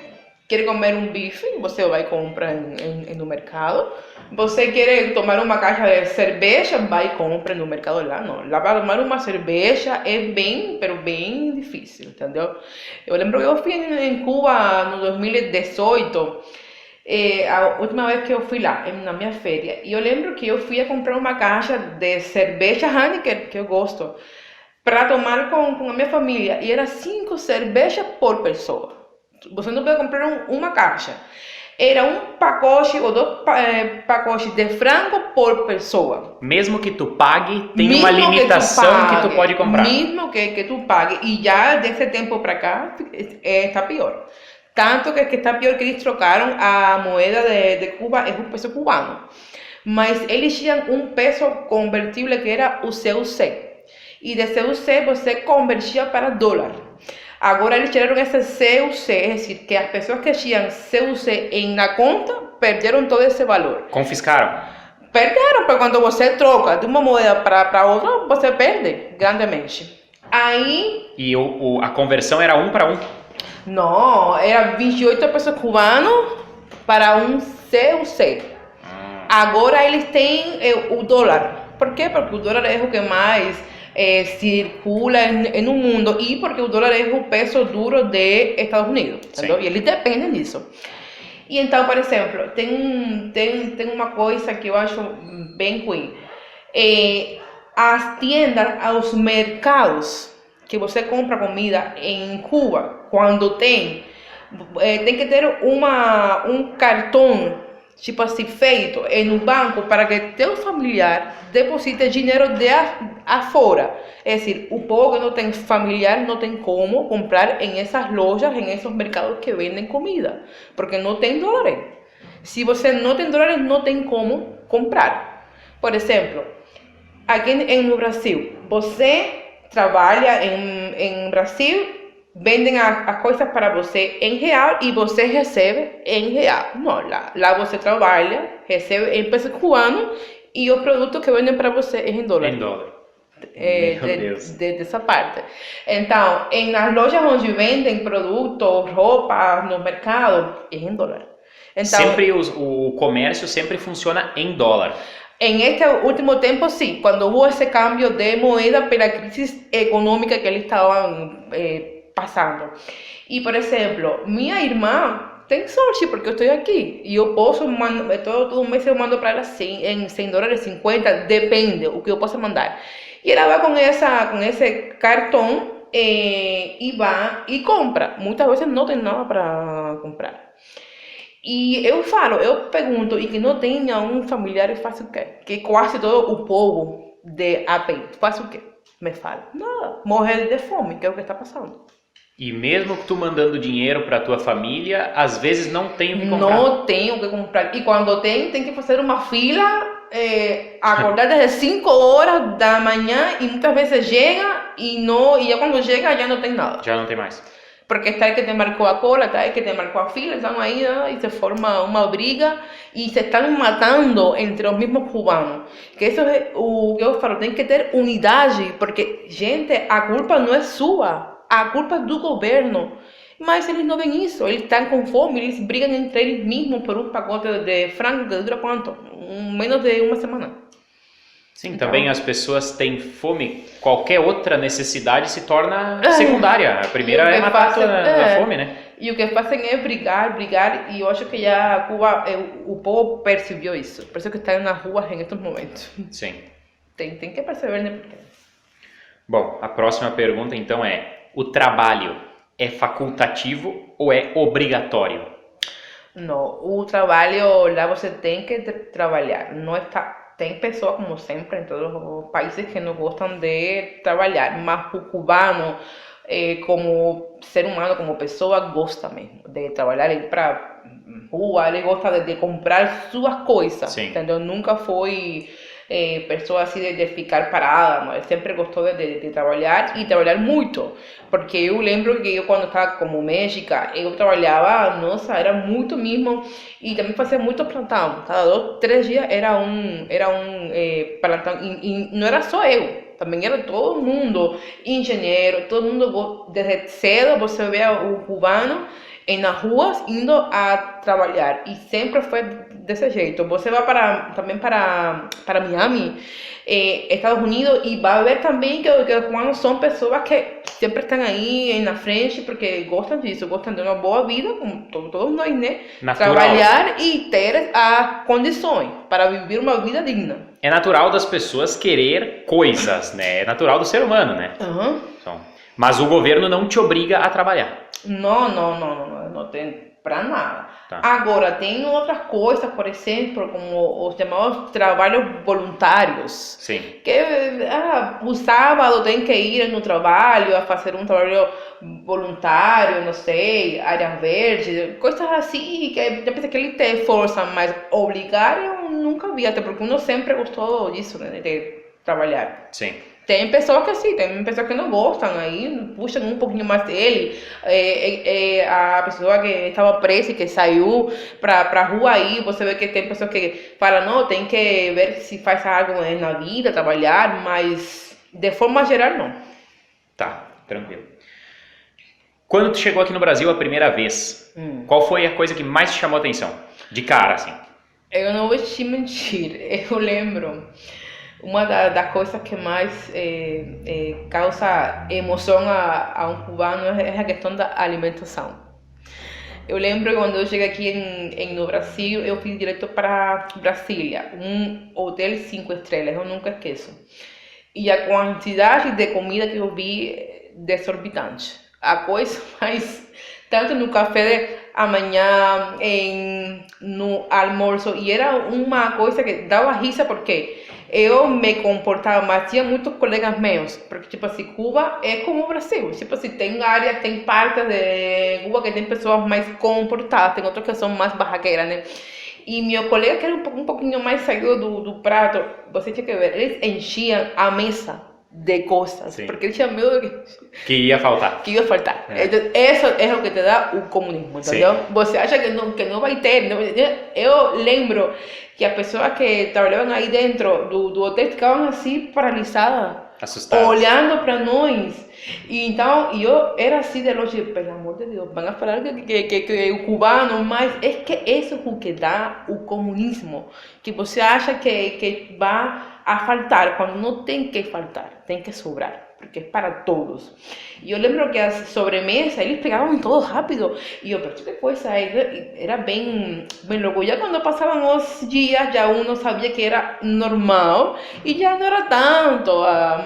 [SPEAKER 2] quer comer um bife, você vai comprar no mercado. Você quer tomar uma caixa de cerveja, vai e compra no mercado lá. Não, lá para tomar uma cerveja é bem difícil, entendeu? Eu lembro que eu fui em Cuba no 2018, a última vez que eu fui lá, na minha férias. E eu lembro que eu fui a comprar uma caixa de cerveja Heineken, que eu gosto, para tomar com a minha família, e era 5 cervejas por pessoa. Você não pode comprar uma caixa. Era um pacote ou 2 pacotes de frango por pessoa.
[SPEAKER 1] Mesmo que tu pague, tem uma limitação que tu pode comprar.
[SPEAKER 2] Mesmo que tu pague. E já desse tempo para cá, está pior. Tanto que está pior que eles trocaram a moeda de Cuba, é o peso cubano. Mas eles tinham um peso convertível que era o CUC. E de CUC você convertia para dólar. Agora eles tiraram esse CUC, é decir, que as pessoas que tinham CUC na conta perderam todo esse valor.
[SPEAKER 1] Confiscaram?
[SPEAKER 2] Perderam, porque quando você troca de uma moeda para outra, você perde grandemente. Aí...
[SPEAKER 1] E a conversão era 1 para 1?
[SPEAKER 2] Não, era 28 pesos cubanos para um CUC. Agora eles têm o dólar. Por quê? Porque o dólar é o que mais circula no mundo e porque o dólar é o peso duro de Estados Unidos, entendeu? E eles dependem disso. E então, por exemplo, tem uma coisa que eu acho bem ruim. As tendas, os mercados que você compra comida em Cuba, quando tem que ter um cartão, tipo assim, feito no banco para que teu familiar deposite dinheiro de afora. É decir, o povo que não tem familiar não tem como comprar em essas lojas, em esses mercados que vendem comida, porque não tem dólares. Se você não tem dólares, não tem como comprar. Por exemplo, aqui no Brasil, você trabalha em Brasil, vendem as coisas para você em real e você recebe em real. Não, lá você trabalha, recebe em peso cubano e o produto que vendem para você é em dólar.
[SPEAKER 1] Em dólar.
[SPEAKER 2] Dessa parte. Então, nas lojas onde vendem produtos, roupa, no mercado, é em dólar. Então,
[SPEAKER 1] sempre o comércio sempre funciona em dólar.
[SPEAKER 2] En este último tiempo sí, cuando hubo ese cambio de moneda por la crisis económica que eles estaban passando. E, por exemplo, minha irmã tem sorte porque eu estou aqui e eu posso mandar, todo mês eu mando para ela em $100, 50, depende o que eu possa mandar. E ela vai com esse cartão e vai e compra. Muitas vezes não tem nada para comprar. E eu pergunto, e que não tenha um familiar, faz o quê? Que quase todo o povo de API faz o quê? Me fala, nada, morrer de fome, que é o que está passando.
[SPEAKER 1] E mesmo que tu mandando dinheiro para tua família, às vezes não tem o que comprar.
[SPEAKER 2] Não tem o que comprar. E quando tem que fazer uma fila, acordar desde 5 horas da manhã e muitas vezes chega e já quando chega já não tem nada.
[SPEAKER 1] Já não tem mais.
[SPEAKER 2] Porque está el que te marcou a cola, está el que te marcou a fila, estão aí e se forma uma briga e se estão matando entre os mesmos cubanos. Que isso é o que eu falo, tem que ter unidade, porque, gente, a culpa não é sua, a culpa é do governo. Mas eles não veem isso, eles estão com fome, eles brigam entre eles mesmos por um pacote de frango que dura quanto? Menos de uma semana.
[SPEAKER 1] Sim, também as pessoas têm fome, qualquer outra necessidade se torna secundária. A primeira é matar a fome, né?
[SPEAKER 2] E o que fazem é brigar, e eu acho que já Cuba, o povo percebeu isso. Por isso que está nas ruas em estes momentos.
[SPEAKER 1] Sim.
[SPEAKER 2] Tem que perceber, né?
[SPEAKER 1] Bom, a próxima pergunta então é: o trabalho é facultativo ou é obrigatório?
[SPEAKER 2] Não, o trabalho lá você tem que trabalhar, não está. Tem pessoas, como sempre, em todos os países que não gostam de trabalhar, mas o cubano, como ser humano, como pessoa, gosta mesmo de trabalhar, ir para rua, ele gosta de comprar suas coisas,
[SPEAKER 1] Sim.
[SPEAKER 2] entendeu? Nunca foi pessoa assim de ficar parada, mas sempre gostou de trabalhar e trabalhar muito, porque eu lembro que eu quando estava como médica, eu trabalhava, nossa, era muito mesmo, e também fazia muito plantão, cada 2, 3 dias era um plantão, e não era só eu, também era todo mundo, engenheiro, todo mundo, desde cedo você vê o cubano nas ruas indo a trabalhar, e sempre foi desse jeito. Você vai também para Miami, Estados Unidos, e vai ver também que os cubanos são pessoas que sempre estão aí na frente porque gostam disso, gostam de uma boa vida, como todos nós, né?
[SPEAKER 1] Natural.
[SPEAKER 2] Trabalhar e ter as condições para viver uma vida digna.
[SPEAKER 1] É natural das pessoas querer coisas, né? É natural do ser humano, né?
[SPEAKER 2] Uhum.
[SPEAKER 1] Então, mas o governo não te obriga a trabalhar.
[SPEAKER 2] Não tem para nada.
[SPEAKER 1] Tá.
[SPEAKER 2] Agora, tem outras coisas, por exemplo, como os chamados trabalhos voluntários.
[SPEAKER 1] Sim.
[SPEAKER 2] Que o sábado tem que ir no trabalho, a fazer um trabalho voluntário, não sei, área verde, coisas assim, que eu pensei que ele te força, mas obrigar eu nunca vi, até porque uno sempre gostou disso, né, de trabalhar.
[SPEAKER 1] Sim.
[SPEAKER 2] Tem pessoas que sim, tem pessoas que não gostam, aí puxam um pouquinho mais dele. A pessoa que estava presa e que saiu para a rua aí, você vê que tem pessoas que falam, não, tem que ver se faz algo na vida, trabalhar, mas de forma geral não.
[SPEAKER 1] Tá, tranquilo. Quando tu chegou aqui no Brasil a primeira vez, qual foi a coisa que mais te chamou a atenção? De cara, assim.
[SPEAKER 2] Eu não vou te mentir, eu lembro. Uma das coisas que mais causa emoção a um cubano é a questão da alimentação. Eu lembro quando eu cheguei aqui no Brasil, eu fui direto para Brasília, um hotel 5 estrelas, eu nunca esqueço. E a quantidade de comida que eu vi desorbitante. A coisa mais, tanto no café da manhã, no almoço, e era uma coisa que dava risa porque eu me comportava, mas tinha muitos colegas meus, porque, tipo assim, Cuba é como o Brasil, tipo assim, tem áreas, tem partes de Cuba que tem pessoas mais comportadas, tem outras que são mais barraqueiras, né? E meu colega, que era um pouquinho mais saído do prato, você tinha que ver, eles enchiam a mesa de coisas,
[SPEAKER 1] sim,
[SPEAKER 2] porque eles tinham medo
[SPEAKER 1] que ia faltar.
[SPEAKER 2] Que ia faltar. Então, isso é o que te dá o comunismo, entendeu? Sim. Você acha que não vai ter. Não, eu lembro que as pessoas que trabalhavam aí dentro do hotel ficavam assim paralisadas,
[SPEAKER 1] assustadas,
[SPEAKER 2] olhando para nós. E então eu era assim de longe, pelo amor de Deus, vão falar que o cubano, mas é que isso é o que dá o comunismo, que você acha que vai a faltar, quando não tem que faltar, tem que sobrar. porque é para todos. E eu lembro que as sobremesas, eles pegavam todo rápido. E eu, pero que coisa, era bem louco. Já quando passavam os dias, já uno sabia que era normal. E já não era tanto.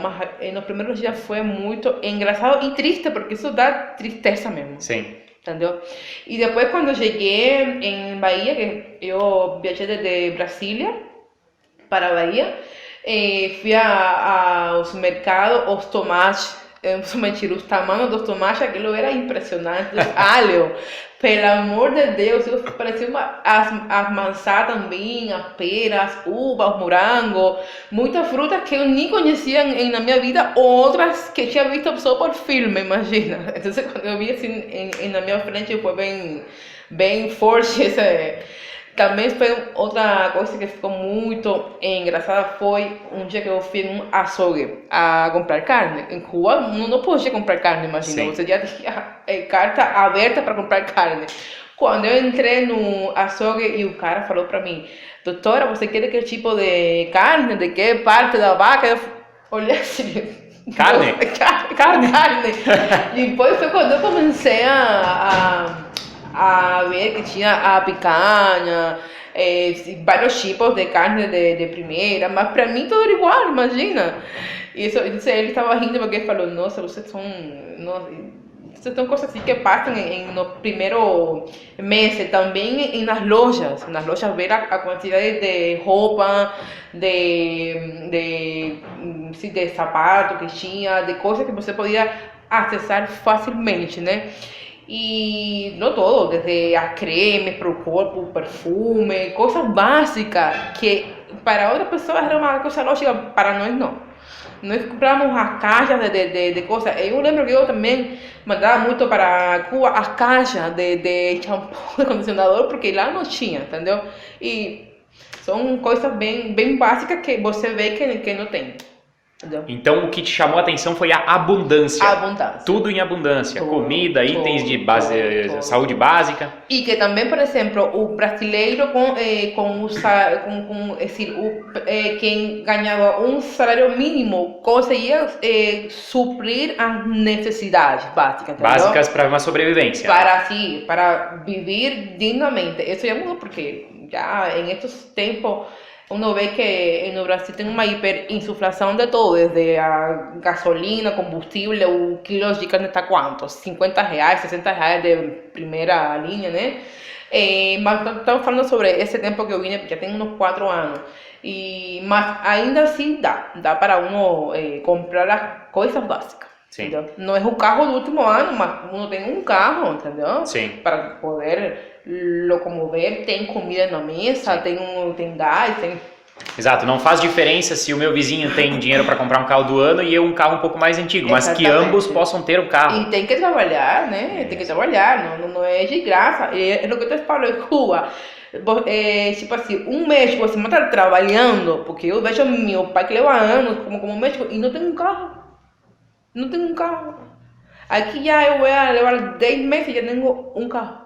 [SPEAKER 2] Mas nos primeiros dias foi muito engraçado e triste, porque isso dá tristeza mesmo.
[SPEAKER 1] Sim.
[SPEAKER 2] Entendeu? E depois, quando eu cheguei em Bahia, que eu viajei desde Brasília para Bahia, fui aos mercados, os tomates, mentira, os tamanhos dos tomates, aquilo era impressionante, os alhos, pelo amor de Deus, parecia as maçãs também, as peras, as uvas, os morangos, muitas frutas que eu nem conhecia na minha vida, outras que tinha visto só por filme, imagina. Então, quando eu vi assim na minha frente, foi bem forte esse. Também foi outra coisa que ficou muito engraçada, foi um dia que eu fui em um açougue a comprar carne. Em Cuba não podia comprar carne, imagina. Sim. Você já tinha carta aberta para comprar carne. Quando eu entrei no açougue e o cara falou para mim, doutora, você quer que tipo de carne? De que parte da vaca? Eu olhei assim...
[SPEAKER 1] Carne?
[SPEAKER 2] Carne. Depois foi quando eu comecei a ver que tinha a picanha, vários tipos de carne de primeira, mas para mim tudo era igual, imagina. E isso, ele estava rindo porque ele falou, nossa, vocês são coisas assim que passam no primeiro mês, também nas lojas ver a quantidade de roupa, de sapato que tinha, de coisas que você podia acessar facilmente, né? E não todo, desde a creme para o corpo, perfume, coisas básicas que para outras pessoas era uma coisa lógica, para nós não. Nós compramos as caixas de coisas. Eu lembro que eu também mandava muito para Cuba as caixas de shampoo, de condicionador, porque lá não tinha, entendeu? E são coisas bem básicas que você vê que não tem. Entendeu?
[SPEAKER 1] Então o que te chamou a atenção foi a abundância. Tudo em abundância. Comida, itens de base, saúde básica.
[SPEAKER 2] E que também, por exemplo, o brasileiro quem ganhava um salário mínimo conseguia suprir as necessidades básicas. Entendeu?
[SPEAKER 1] Básicas para uma sobrevivência.
[SPEAKER 2] Para viver dignamente. Isso já mudou porque já em estes tempos uno ve que no Brasil tem uma hiperinflação de todo, desde a gasolina, combustible, o quilo de carne está quanto? R$50, R$60 de primeira linha, né? Mas estamos falando sobre esse tempo que eu vim, já tem uns 4 anos. Mas ainda assim dá para uno comprar as coisas básicas. Sim. Entendeu? Não é o carro do último ano, mas uno tem um carro, entendeu?
[SPEAKER 1] Sim.
[SPEAKER 2] Para poder locomover, tem comida na mesa, tem gás, tem...
[SPEAKER 1] Exato, não faz diferença se o meu vizinho tem dinheiro para comprar um carro do ano e eu um carro um pouco mais antigo, mas que ambos possam ter um carro.
[SPEAKER 2] E tem que trabalhar, né? Tem que trabalhar, não é de graça. É o que eu te falo, em Cuba. Tipo assim, um médico, você não está trabalhando, porque eu vejo meu pai que leva anos como médico e não tem um carro. Não tem um carro. Aqui já eu vou levar 10 meses e já tenho um carro.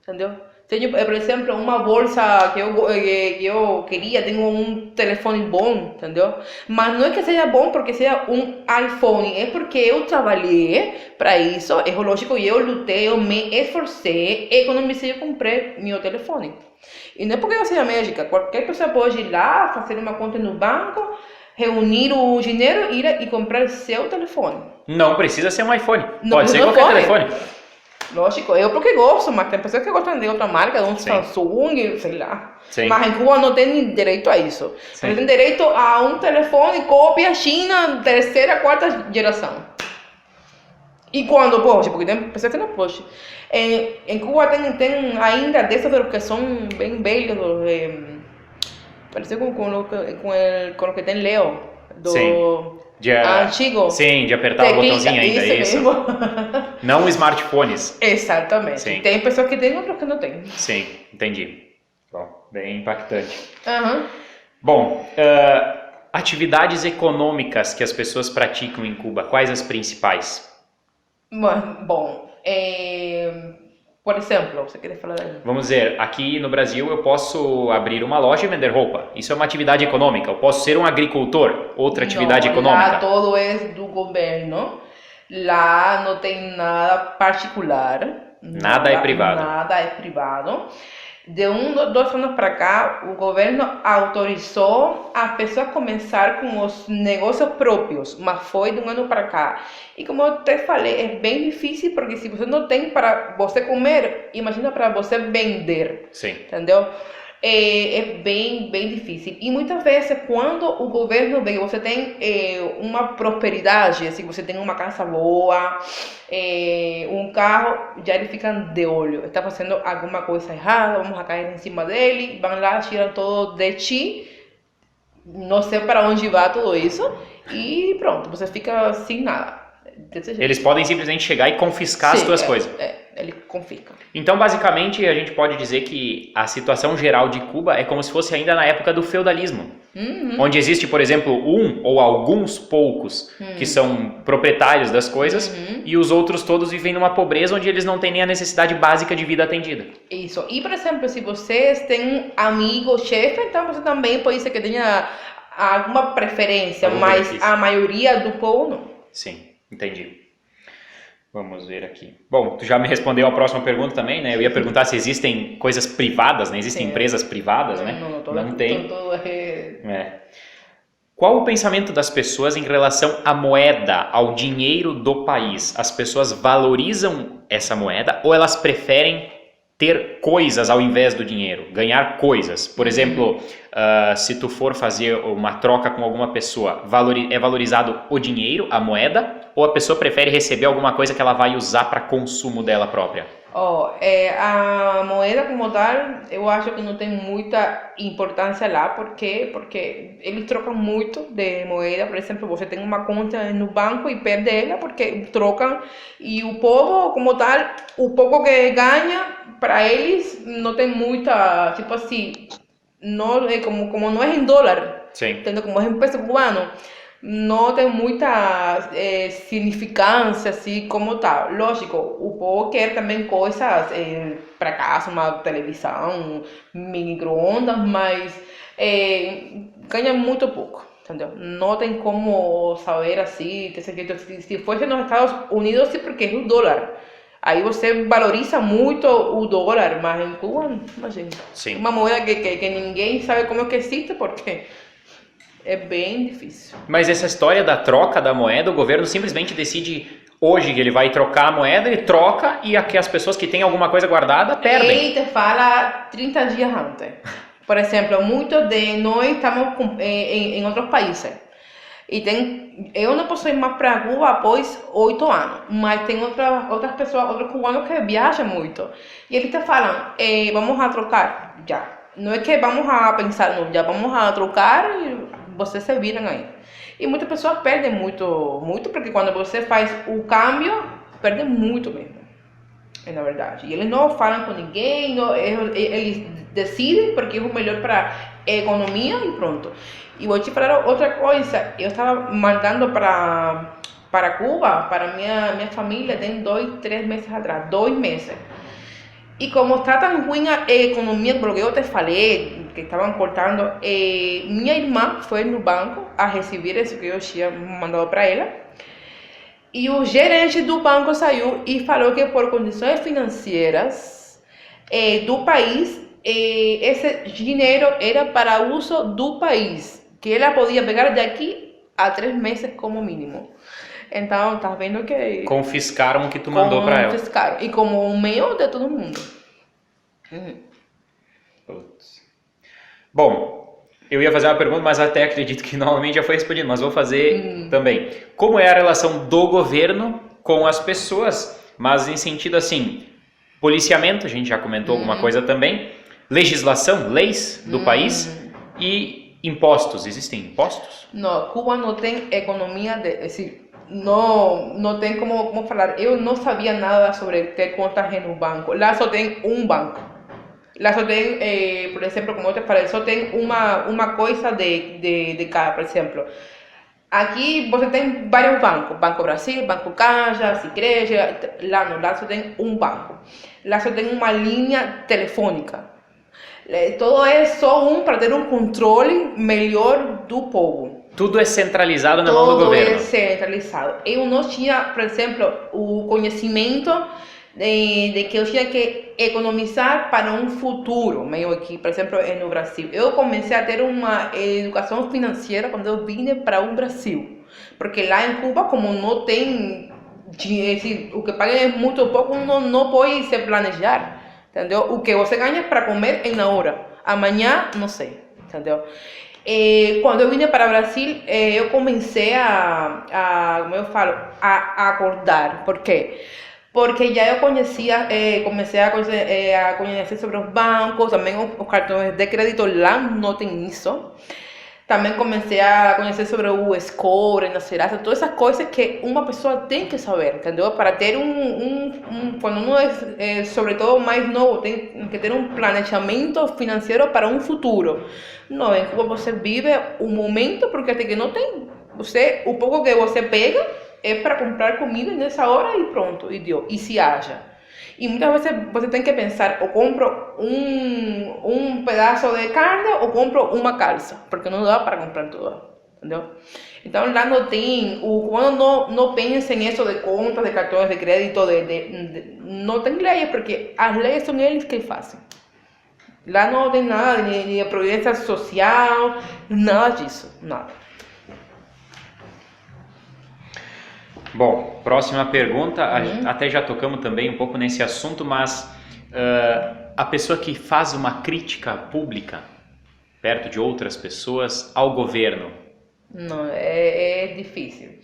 [SPEAKER 2] Entendeu? Tenho, por exemplo, uma bolsa que eu queria, tenho um telefone bom, entendeu? Mas não é que seja bom porque seja um iPhone, é porque eu trabalhei para isso, é lógico, eu lutei, eu me esforcei, economizei e comprei meu telefone. E não é porque eu seja médica, qualquer pessoa pode ir lá, fazer uma conta no banco, reunir o dinheiro, ir e comprar seu telefone.
[SPEAKER 1] Não precisa ser um iPhone, pode ser qualquer telefone.
[SPEAKER 2] Lógico, eu porque gosto, mas tem pessoas que gostam de outra marca, de um Samsung, sei lá. Sim. Mas em Cuba não tem direito a isso. Não tem direito a um telefone cópia China, 3ª, 4ª geração. E quando pode, porque tem pessoas que não pode. Em Cuba tem ainda desses que são bem velhos, parece com o que tem Leo, antigo.
[SPEAKER 1] Sim, de apertar o botãozinho ainda, isso. Não smartphones.
[SPEAKER 2] Exatamente. Sim. Tem pessoas que têm, outras que não têm.
[SPEAKER 1] Sim, entendi. Bom, bem impactante.
[SPEAKER 2] Uhum.
[SPEAKER 1] Bom, atividades econômicas que as pessoas praticam em Cuba, quais as principais?
[SPEAKER 2] Bom, Por exemplo, você quer falar aí?
[SPEAKER 1] Vamos dizer, aqui no Brasil eu posso abrir uma loja e vender roupa. Isso é uma atividade econômica. Eu posso ser um agricultor, outra atividade econômica.
[SPEAKER 2] Lá todo é do governo. Lá não tem nada particular.
[SPEAKER 1] Nada é privado.
[SPEAKER 2] Nada é privado. De 2 anos para cá, o governo autorizou a pessoa começar com os negócios próprios, mas foi de 1 ano para cá. E como eu te falei, é bem difícil, porque se você não tem para você comer, imagina para você vender.
[SPEAKER 1] Sim.
[SPEAKER 2] Entendeu? É bem difícil. E muitas vezes, quando o governo vem, você tem uma prosperidade, assim, você tem uma casa boa, um carro, já eles ficam de olho. Está fazendo alguma coisa errada, vamos a cair em cima dele, vão lá, tiram todo de ti, não sei para onde vai tudo isso, e pronto, você fica sem nada.
[SPEAKER 1] Eles podem simplesmente chegar e confiscar as tuas coisas.
[SPEAKER 2] Ele confisca.
[SPEAKER 1] Então, basicamente, a gente pode dizer que a situação geral de Cuba é como se fosse ainda na época do feudalismo. Onde existe, por exemplo, um ou alguns poucos que são proprietários das coisas e os outros todos vivem numa pobreza onde eles não têm nem a necessidade básica de vida atendida.
[SPEAKER 2] Isso. E, por exemplo, se vocês têm um amigo chefe, então você também pode ser que tenha alguma preferência, mas benefício. A maioria do povo não.
[SPEAKER 1] Sim. Entendi. Vamos ver aqui. Bom, tu já me respondeu a próxima pergunta também, né? Eu ia perguntar se existem coisas privadas, né? Existem empresas privadas, né?
[SPEAKER 2] Não tem.
[SPEAKER 1] Qual o pensamento das pessoas em relação à moeda, ao dinheiro do país? As pessoas valorizam essa moeda ou elas preferem ter coisas ao invés do dinheiro, ganhar coisas? Por exemplo, se tu for fazer uma troca com alguma pessoa, é valorizado o dinheiro, a moeda, ou a pessoa prefere receber alguma coisa que ela vai usar para consumo dela própria?
[SPEAKER 2] A moeda como tal, eu acho que não tem muita importância lá, porque eles trocam muito de moeda. Por exemplo, você tem uma conta no banco e perde ela porque trocam, e o povo como tal, o pouco que ganha, para eles não tem muita, tipo assim, não é como não é em dólar, entendeu? Como é em peso cubano, não tem muita significância assim como tal. Lógico, o povo quer também coisas para casa, uma televisão, micro-ondas, mas ganha muito pouco, entendeu? Não tem como saber assim, se fosse nos Estados Unidos, sim, porque é o dólar. Aí você valoriza muito o dólar, mas em Cuba, imagina.
[SPEAKER 1] Sim.
[SPEAKER 2] Uma moeda que ninguém sabe como é que existe, porque é bem difícil.
[SPEAKER 1] Mas essa história da troca da moeda, o governo simplesmente decide hoje que ele vai trocar a moeda, ele troca e aqui as pessoas que têm alguma coisa guardada perdem.
[SPEAKER 2] Ele te fala 30 dias antes. Por exemplo, muitos de nós estamos em outros países. E eu não posso ir mais para Cuba após 8 anos, mas tem outras pessoas, outros cubanos que viajam muito. E eles te falam, vamos a trocar já. Não é que vamos a pensar, não, já vamos a trocar e vocês se viram aí. E muitas pessoas perdem muito, porque quando você faz o câmbio, perde muito mesmo, na verdade. E eles não falam com ninguém, eles decidem porque é o melhor para a economia e pronto. E vou te falar outra coisa, eu estava mandando para Cuba, para minha família, tem 2-3 meses atrás, 2 meses. E como está tão ruim a economia, porque eu te falei, que estavam cortando, minha irmã foi no banco a receber isso que eu tinha mandado para ela. E o gerente do banco saiu e falou que por condições financeiras do país, esse dinheiro era para uso do país, que ela podia pegar de aqui a 3 meses como mínimo. Então, tá vendo que...
[SPEAKER 1] Confiscaram o que tu mandou para ela.
[SPEAKER 2] Confiscaram. E como o meio de todo mundo.
[SPEAKER 1] Bom, eu ia fazer uma pergunta, mas até acredito que normalmente já foi respondido, mas vou fazer também. Como é a relação do governo com as pessoas? Mas em sentido assim, policiamento, a gente já comentou alguma coisa também, legislação, leis do país e impostos. Existem impostos?
[SPEAKER 2] Não, Cuba não tem economia assim, não tem como falar. Eu não sabia nada sobre ter contas no banco. Lá só tem um banco. Lá só tem, por exemplo, como eu te falei, só tem uma coisa de cada, por exemplo. Aqui você tem vários bancos, Banco Brasil, Banco Caixa, Sicredi, lá não, lá só tem um banco. Lá só tem uma linha telefônica. Todo é só para ter um controle melhor do povo.
[SPEAKER 1] Tudo é centralizado na mão do
[SPEAKER 2] Todo
[SPEAKER 1] governo.
[SPEAKER 2] é centralizado. Eu não tinha, por exemplo, o conhecimento de que eu tinha que economizar para um futuro, meio aqui, por exemplo, no Brasil. Eu comecei a ter uma educação financeira quando eu vim para o Brasil. Porque lá em Cuba, como não tem dinheiro, o que paga é muito pouco, não pode se planejar, entendeu? O que você ganha para comer é na hora. Amanhã, não sei, entendeu? Quando eu vim para o Brasil, eu comecei como eu falo, a acordar. Por quê? Porque já eu conhecia, comecei a conhecer sobre os bancos, também os cartões de crédito lá não tem isso. Também comecei a conhecer sobre o score, na Serasa, todas essas coisas que uma pessoa tem que saber, entendeu? Para ter quando uno é, sobretudo mais novo, tem que ter um planejamento financeiro para um futuro. Não, em Cuba você vive o momento, porque até que não tem, o pouco que você pega é para comprar comida nessa hora e pronto, e deu, e se haja. E muitas vezes você tem que pensar, ou compro um pedaço de carne ou compro uma calça, porque não dá para comprar tudo, entendeu? Então lá não tem, quando não pensa nisso de contas, de cartões de crédito, não tem lei, porque as leis são eles que fazem. Lá não tem nada de previdência social, nada disso, nada.
[SPEAKER 1] Bom, próxima pergunta, até já tocamos também um pouco nesse assunto, mas a pessoa que faz uma crítica pública perto de outras pessoas ao governo.
[SPEAKER 2] Não, é difícil.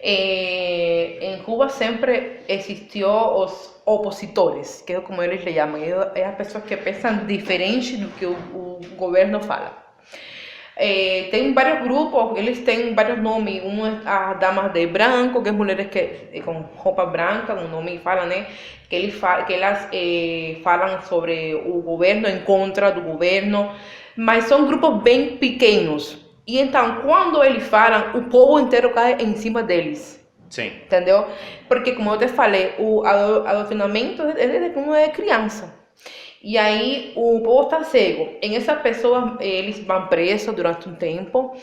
[SPEAKER 2] Em Cuba sempre existiu os opositores, que é como eles lhe chamam, é as pessoas que pensam diferente do que o governo fala. Tem vários grupos, eles têm vários nomes. Um é as damas de branco, que é mulheres que com roupa branca, um nome fala, né? Que elas falam sobre o governo, em contra do governo, mas são grupos bem pequenos. E então, quando eles falam, o povo inteiro cai em cima deles.
[SPEAKER 1] Sim.
[SPEAKER 2] Entendeu? Porque, como eu te falei, o adoctrinamento é desde que uno é criança. E aí o povo está cego. Em essas pessoas, eles vão presos durante um tempo.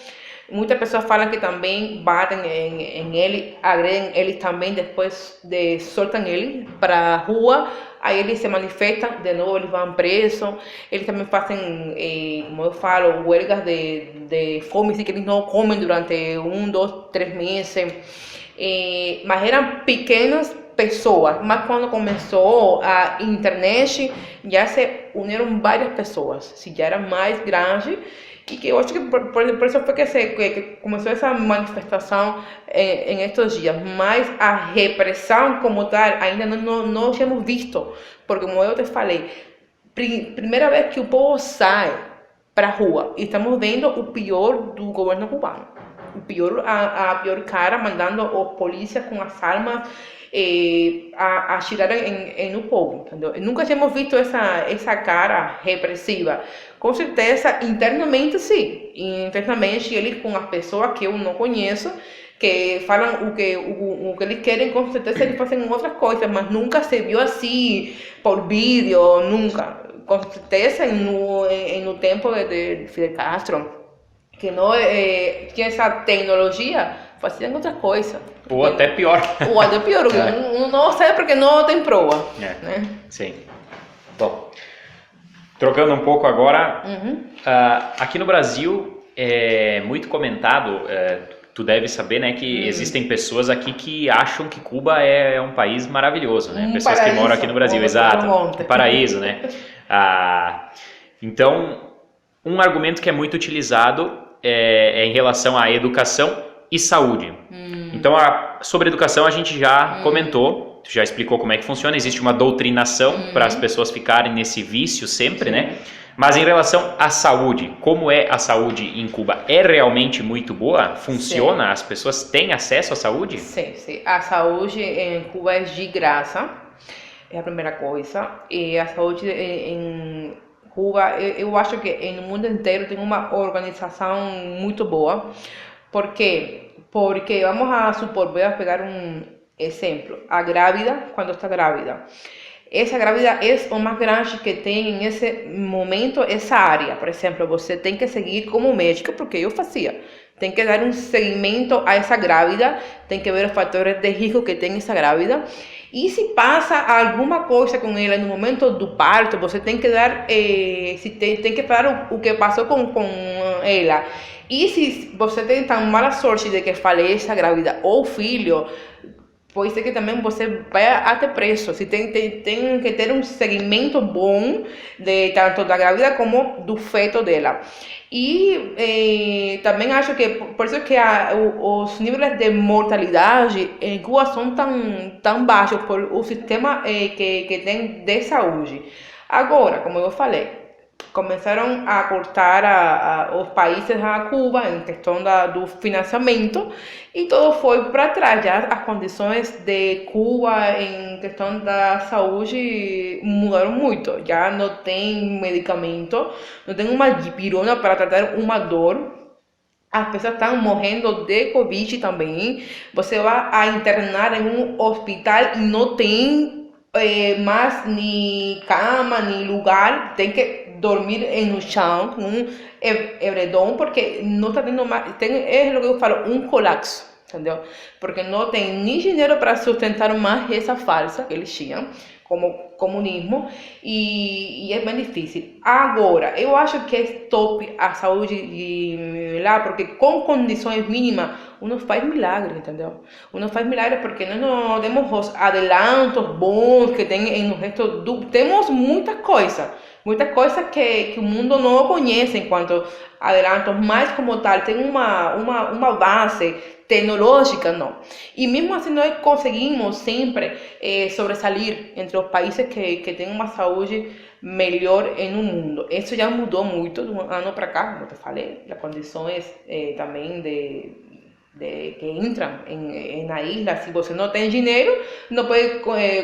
[SPEAKER 2] Muitas pessoas falam que também batem em ele, agredem ele também, depois soltam ele para a rua. Aí eles se manifestam, de novo eles vão presos. Eles também fazem, como eu falo, huelgas de fome, que eles não comem durante 1, 2, 3 meses. Mas eram pequenas pessoas, mas quando começou a internet já se uniram várias pessoas, se já era mais grande, e que eu acho que por isso foi que começou essa manifestação em estes dias, mas a repressão como tal ainda não tínhamos visto, porque como eu te falei, primeira vez que o povo sai para a rua, e estamos vendo o pior do governo cubano, a pior cara, mandando os polícias com as armas a atirar no povo, entendeu? Nunca tínhamos visto essa cara repressiva. Com certeza, internamente sim. Internamente, eles com as pessoas que eu não conheço, que falam o que eles querem, com certeza eles fazem outras coisas, mas nunca se viu assim, por vídeo, nunca. Com certeza, no tempo de Fidel Castro, que não tinha essa tecnologia, faziam outra coisa.
[SPEAKER 1] Ou até pior.
[SPEAKER 2] Ou até pior, não sei porque não tem prova. Né?
[SPEAKER 1] Sim. Bom, trocando um pouco agora, aqui no Brasil é muito comentado, tu deve saber, né, que existem pessoas aqui que acham que Cuba é um país maravilhoso, né? Pessoas
[SPEAKER 2] paraíso,
[SPEAKER 1] que moram aqui no Brasil, exato. Um paraíso, né? Então, um argumento que é muito utilizado é em relação à educação e saúde. Então, sobre educação a gente já comentou, já explicou como é que funciona, existe uma doutrinação para as pessoas ficarem nesse vício sempre, né? Mas em relação à saúde, como é a saúde em Cuba? É realmente muito boa? Funciona? Sim. As pessoas têm acesso à saúde?
[SPEAKER 2] Sim, sim. A saúde em Cuba é de graça, é a primeira coisa. E a saúde em Cuba, eu acho que no mundo inteiro tem uma organização muito boa. Por quê? Porque vamos a supor, voy a pegar un ejemplo, a grávida, cuando está grávida. Essa grávida é o mais grande que tem nesse momento, essa área. Por exemplo, você tem que seguir como médica, porque eu fazia. Tem que dar um seguimento a essa grávida, tem que ver os fatores de risco que tem essa grávida. E se passa alguma coisa com ela no momento do parto, você tem que dar, tem que falar o que passou com ela. E se você tem tão mala sorte de que faleça a grávida ou filho, pode ser que também você vai até preso. Se tem que ter um segmento bom de tanto da grávida como do feto dela. E também acho que por isso que os níveis de mortalidade em Cuba são tão baixos por o sistema que tem de saúde. Agora, como eu falei, começaram a cortar os países a Cuba em questão do financiamento e tudo foi para trás. Já as condições de Cuba em questão da saúde mudaram muito. Já não tem medicamento, não tem uma dipirona para tratar uma dor. As pessoas estão morrendo de Covid também. Você vai a internar em um hospital e não tem mais nem cama, nem lugar. Tem que dormir no chão com um edredom, porque não está tendo mais, é o que eu falo, um colapso, entendeu? Porque não tem nem dinheiro para sustentar mais essa farsa que eles tinham, como comunismo, e é bem difícil. Agora, eu acho que é top a saúde de lá, porque com condições mínimas, uno faz milagre, entendeu? Uno faz milagre porque nós não temos os adelantos bons que tem no resto do... Temos muita coisa que o mundo não conhece enquanto adelantos, mas como tal, tem uma base tecnológica, não. E mesmo assim, nós conseguimos sempre sobressalir entre os países que têm uma saúde melhor no mundo. Isso já mudou muito de um ano para cá, como eu te falei, as condições também que entram na isla. Se você não tem dinheiro, não pode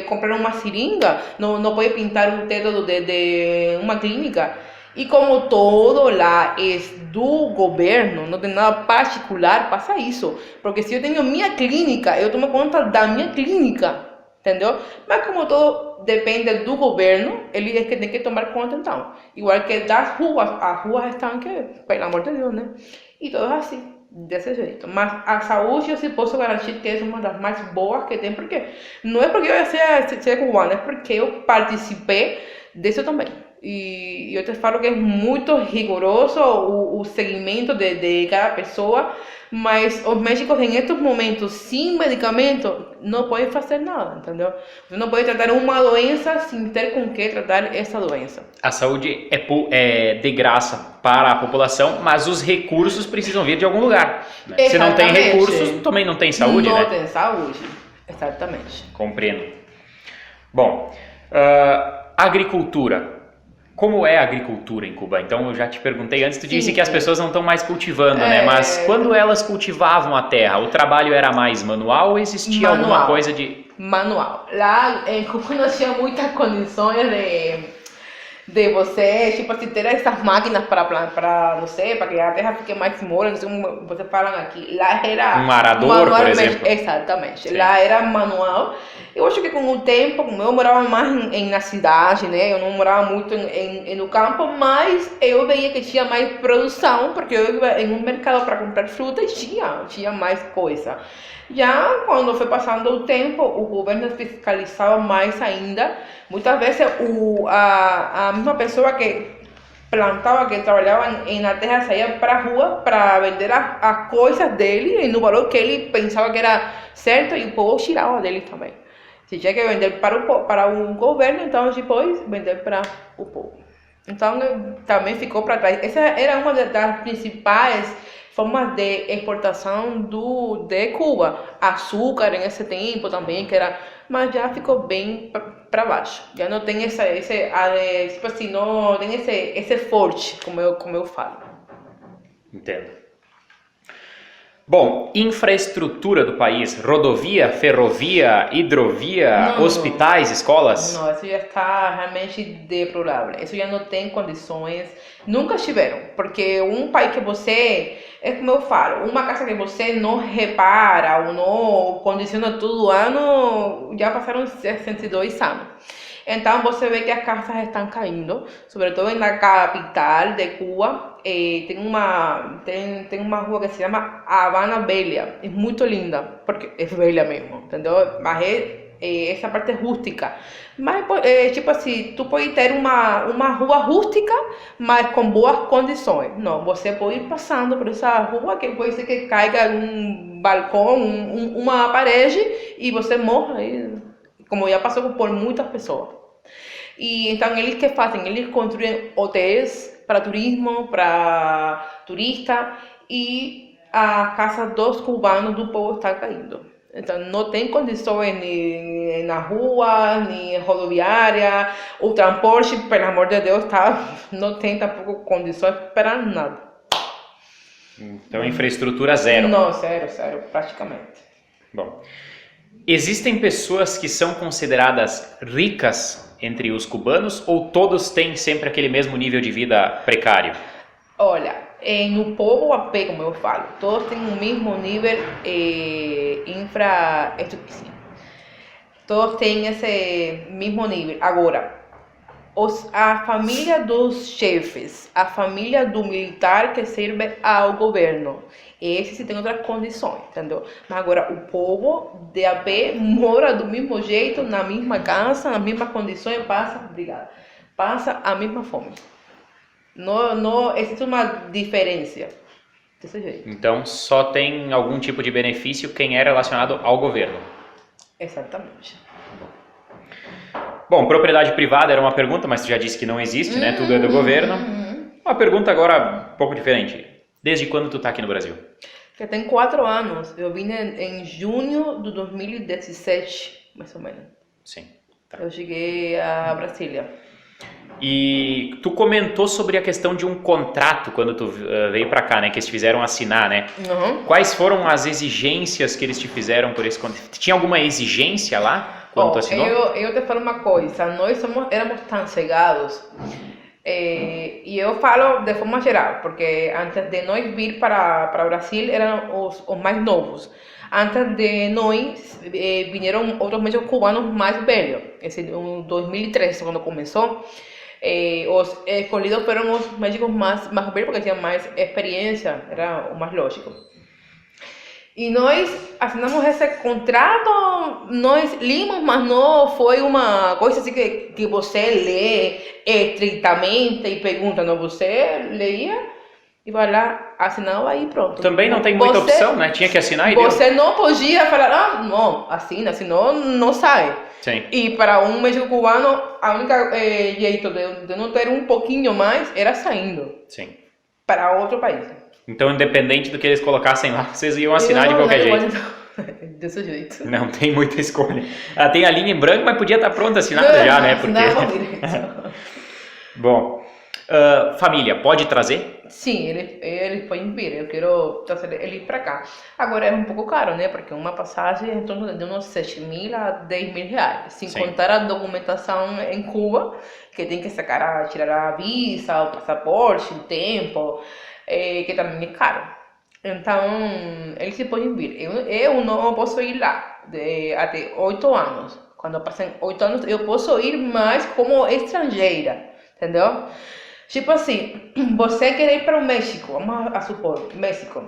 [SPEAKER 2] comprar uma seringa, não pode pintar o teto de uma clínica. E como todo lá é do governo, não tem nada particular, passa isso. Porque se eu tenho minha clínica, eu tomo conta da minha clínica, entendeu? Mas como todo depende do governo, ele é que tem que tomar conta então. Igual que das ruas, as ruas estão que, pelo amor de Deus, né? E tudo assim, desse jeito. Mas a saúde eu se posso garantir que é uma das mais boas que tem, porque não é porque eu seja cubana, é porque eu participei disso também. E eu te falo que é muito rigoroso o segmento de cada pessoa, mas os médicos em estes momentos, sem medicamento, não podem fazer nada, entendeu? Você não pode tratar uma doença sem ter com que tratar essa doença.
[SPEAKER 1] A saúde é de graça para a população, mas os recursos precisam vir de algum lugar. Né? Se não tem recursos, também não tem saúde,
[SPEAKER 2] não
[SPEAKER 1] né?
[SPEAKER 2] Não tem saúde, exatamente.
[SPEAKER 1] Compreendo. Bom, agricultura. Como é a agricultura em Cuba? Então, eu já te perguntei antes, tu disse que as pessoas não estão mais cultivando, né? Mas quando elas cultivavam a terra, o trabalho era mais manual ou existia alguma coisa de...
[SPEAKER 2] Manual. Lá em Cuba não tinha muitas condições de você, tipo assim, ter essas máquinas para não sei, para que a terra fique mais mole, não sei como vocês falam aqui. Lá era...
[SPEAKER 1] Um arador, por exemplo.
[SPEAKER 2] Exatamente.
[SPEAKER 1] Sim.
[SPEAKER 2] Lá era manual. Eu acho que com o tempo, como eu morava mais na cidade, né? Eu não morava muito no campo, mas eu veia que tinha mais produção, porque eu ia em um mercado para comprar fruta e tinha mais coisa. Já quando foi passando o tempo, o governo fiscalizava mais ainda. Muitas vezes a mesma pessoa que plantava, que trabalhava na terra, saía para a rua para vender as coisas dele e no valor que ele pensava que era certo, e o povo tirava dele também. Se tinha que vender para o governo, então depois vender para o povo. Então também ficou para trás. Essa era uma das principais formas de exportação de Cuba. Açúcar nesse tempo também, que era, mas já ficou bem para baixo. Já não tem tipo assim, não tem esse forte, como eu falo.
[SPEAKER 1] Entendo. Bom, infraestrutura do país, rodovia, ferrovia, hidrovia,
[SPEAKER 2] Não,
[SPEAKER 1] hospitais, escolas?
[SPEAKER 2] não, isso já está realmente deplorável. Isso já não tem condições, nunca tiveram, porque um país que você, é como eu falo, uma casa que você não repara ou não condiciona todo ano, já passaram 62 anos. Então você vê que as casas estão caindo, sobretudo na capital de Cuba. Tem uma rua que se chama Habana Velha, é muito linda, porque é velha mesmo, entendeu? Mas essa parte rústica. Mas, tipo assim, tu pode ter uma rua rústica, mas com boas condições. Não, você pode ir passando por essa rua que pode ser que caiga um balcão, uma parede e você morre, como já passou por muitas pessoas. E então eles que fazem? Eles construem hotéis para turismo, para turista, e a casa dos cubanos do povo está caindo. Então não tem condições nem na rua, nem rodoviária, o transporte, pelo amor de Deus, não tem tampoco condições para nada.
[SPEAKER 1] Então, infraestrutura zero.
[SPEAKER 2] Não, zero, praticamente.
[SPEAKER 1] Bom, existem pessoas que são consideradas ricas entre os cubanos ou todos têm sempre aquele mesmo nível de vida precário?
[SPEAKER 2] Olha, no povo a pé, como eu falo, todos têm o mesmo nível infraestrutura. Todos têm esse mesmo nível. Agora, a família dos chefes, a família do militar que serve ao governo, esse sim tem outras condições, entendeu? Mas agora, o povo de a pé mora do mesmo jeito, na mesma casa, nas mesmas condições, passa a mesma fome. Não existe uma diferença desse jeito.
[SPEAKER 1] Então, só tem algum tipo de benefício quem é relacionado ao governo.
[SPEAKER 2] Exatamente.
[SPEAKER 1] Bom, propriedade privada era uma pergunta, mas tu já disse que não existe, né? Tudo é do governo. Uma pergunta agora um pouco diferente. Desde quando tu tá aqui no Brasil?
[SPEAKER 2] Já tem 4 anos. Eu vim em junho de 2017, mais ou menos.
[SPEAKER 1] Sim. Tá.
[SPEAKER 2] Eu cheguei a Brasília.
[SPEAKER 1] E tu comentou sobre a questão de um contrato quando tu veio pra cá, né? Que eles te fizeram assinar, né?
[SPEAKER 2] Uhum.
[SPEAKER 1] Quais foram as exigências que eles te fizeram por esse contrato? Tinha alguma exigência lá quando tu assinou?
[SPEAKER 2] Eu te falo uma coisa. Nós éramos tão cegados. E eu falo de forma geral, porque antes de nós vir para o Brasil eram os mais novos. Antes de nós vieram outros médicos cubanos mais velhos. Esse em 2013, quando começou, os escolhidos foram os médicos mais velhos porque tinham mais experiência, era o mais lógico. E nós assinamos esse contrato, nós limos, mas não foi uma coisa assim que você lê estritamente e pergunta, não, você leia e vai lá, assinava e pronto.
[SPEAKER 1] Também não tem muita opção, né? Tinha que assinar e deu.
[SPEAKER 2] Você não podia falar, não, assina, senão não sai.
[SPEAKER 1] Sim.
[SPEAKER 2] E para um médico cubano, a única jeito de não ter um pouquinho mais era saindo.
[SPEAKER 1] Sim.
[SPEAKER 2] Para outro país.
[SPEAKER 1] Então, independente do que eles colocassem lá, vocês iam assinar de qualquer jeito.
[SPEAKER 2] Desse jeito.
[SPEAKER 1] Não tem muita escolha. Ela tem a linha em branco, mas podia estar pronta assinada já, né? Porque... Bom, família, pode trazer?
[SPEAKER 2] Sim, eles podem vir. Eu quero trazer eles para cá. Agora é um pouco caro, né? Porque uma passagem é em torno de uns 7.000 a 10.000 reais. Sem contar a documentação em Cuba, que tem que tirar a visa, o passaporte, o tempo, que também é caro. Então, eles se podem vir. Eu não posso ir lá até 8 anos. Quando passem 8 anos, eu posso ir mais como estrangeira, entendeu? Tipo assim, você quer ir para o México, vamos a supor, México.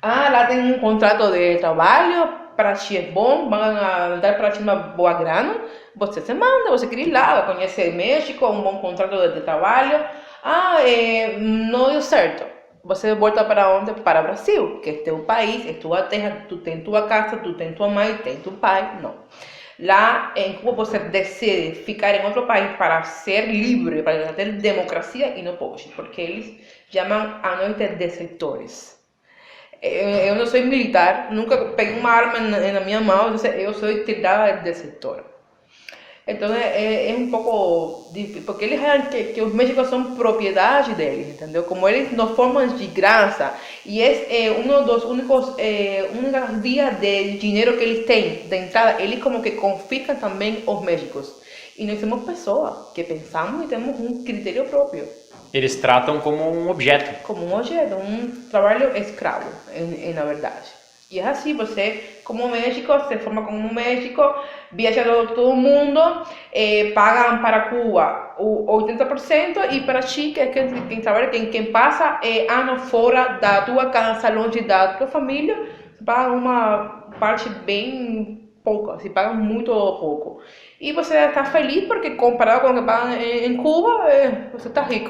[SPEAKER 2] Lá tem um contrato de trabalho, para ti é bom, vão dar para ti uma boa grana, você se manda, você quer ir lá, conhece México, um bom contrato de trabalho. Não deu certo. Você volta para onde? Para o Brasil, que é teu país, é tua terra, tu tem tua casa, tu tem tua mãe, tem teu pai, não. Lá em Cuba você decide ficar em outro país para ser livre, para ter democracia e não pode, porque eles chamam a nós de desertores. Eu não sou militar, nunca peguei uma arma na minha mão, eu sou tirada de desertor. Então é um pouco difícil, porque eles acham que os médicos são propriedade deles, entendeu? Como eles não formam de graça, e é um dos únicos únicas vias de dinheiro que eles têm de entrada, eles como que confiscam também os médicos. E nós somos pessoas que pensamos e temos um critério próprio.
[SPEAKER 1] Eles tratam como um objeto.
[SPEAKER 2] Como um objeto, um trabalho escravo, na verdade. E é assim, você, como médico, se forma como um médico, viaja todo o mundo, pagam para Cuba o 80% e para Chile, que é quem trabalha, quem passa anos fora da tua casa, longe da tua família, paga uma parte bem pouca, se paga muito pouco. E você está feliz porque comparado com o que paga em Cuba, você está rico.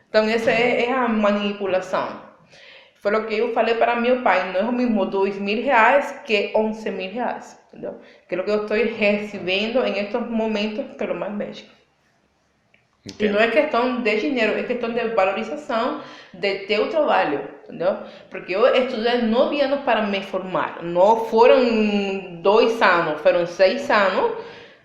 [SPEAKER 2] Então essa é a manipulação. Foi o que eu falei para meu pai, não é o mesmo R$2.000 que R$11.000, entendeu? Que é o que eu estou recebendo em estes momentos pelo Mais México. E não é questão de dinheiro, é questão de valorização de teu trabalho, entendeu? Porque eu estudei 9 anos para me formar, não foram 2 anos, foram 6 anos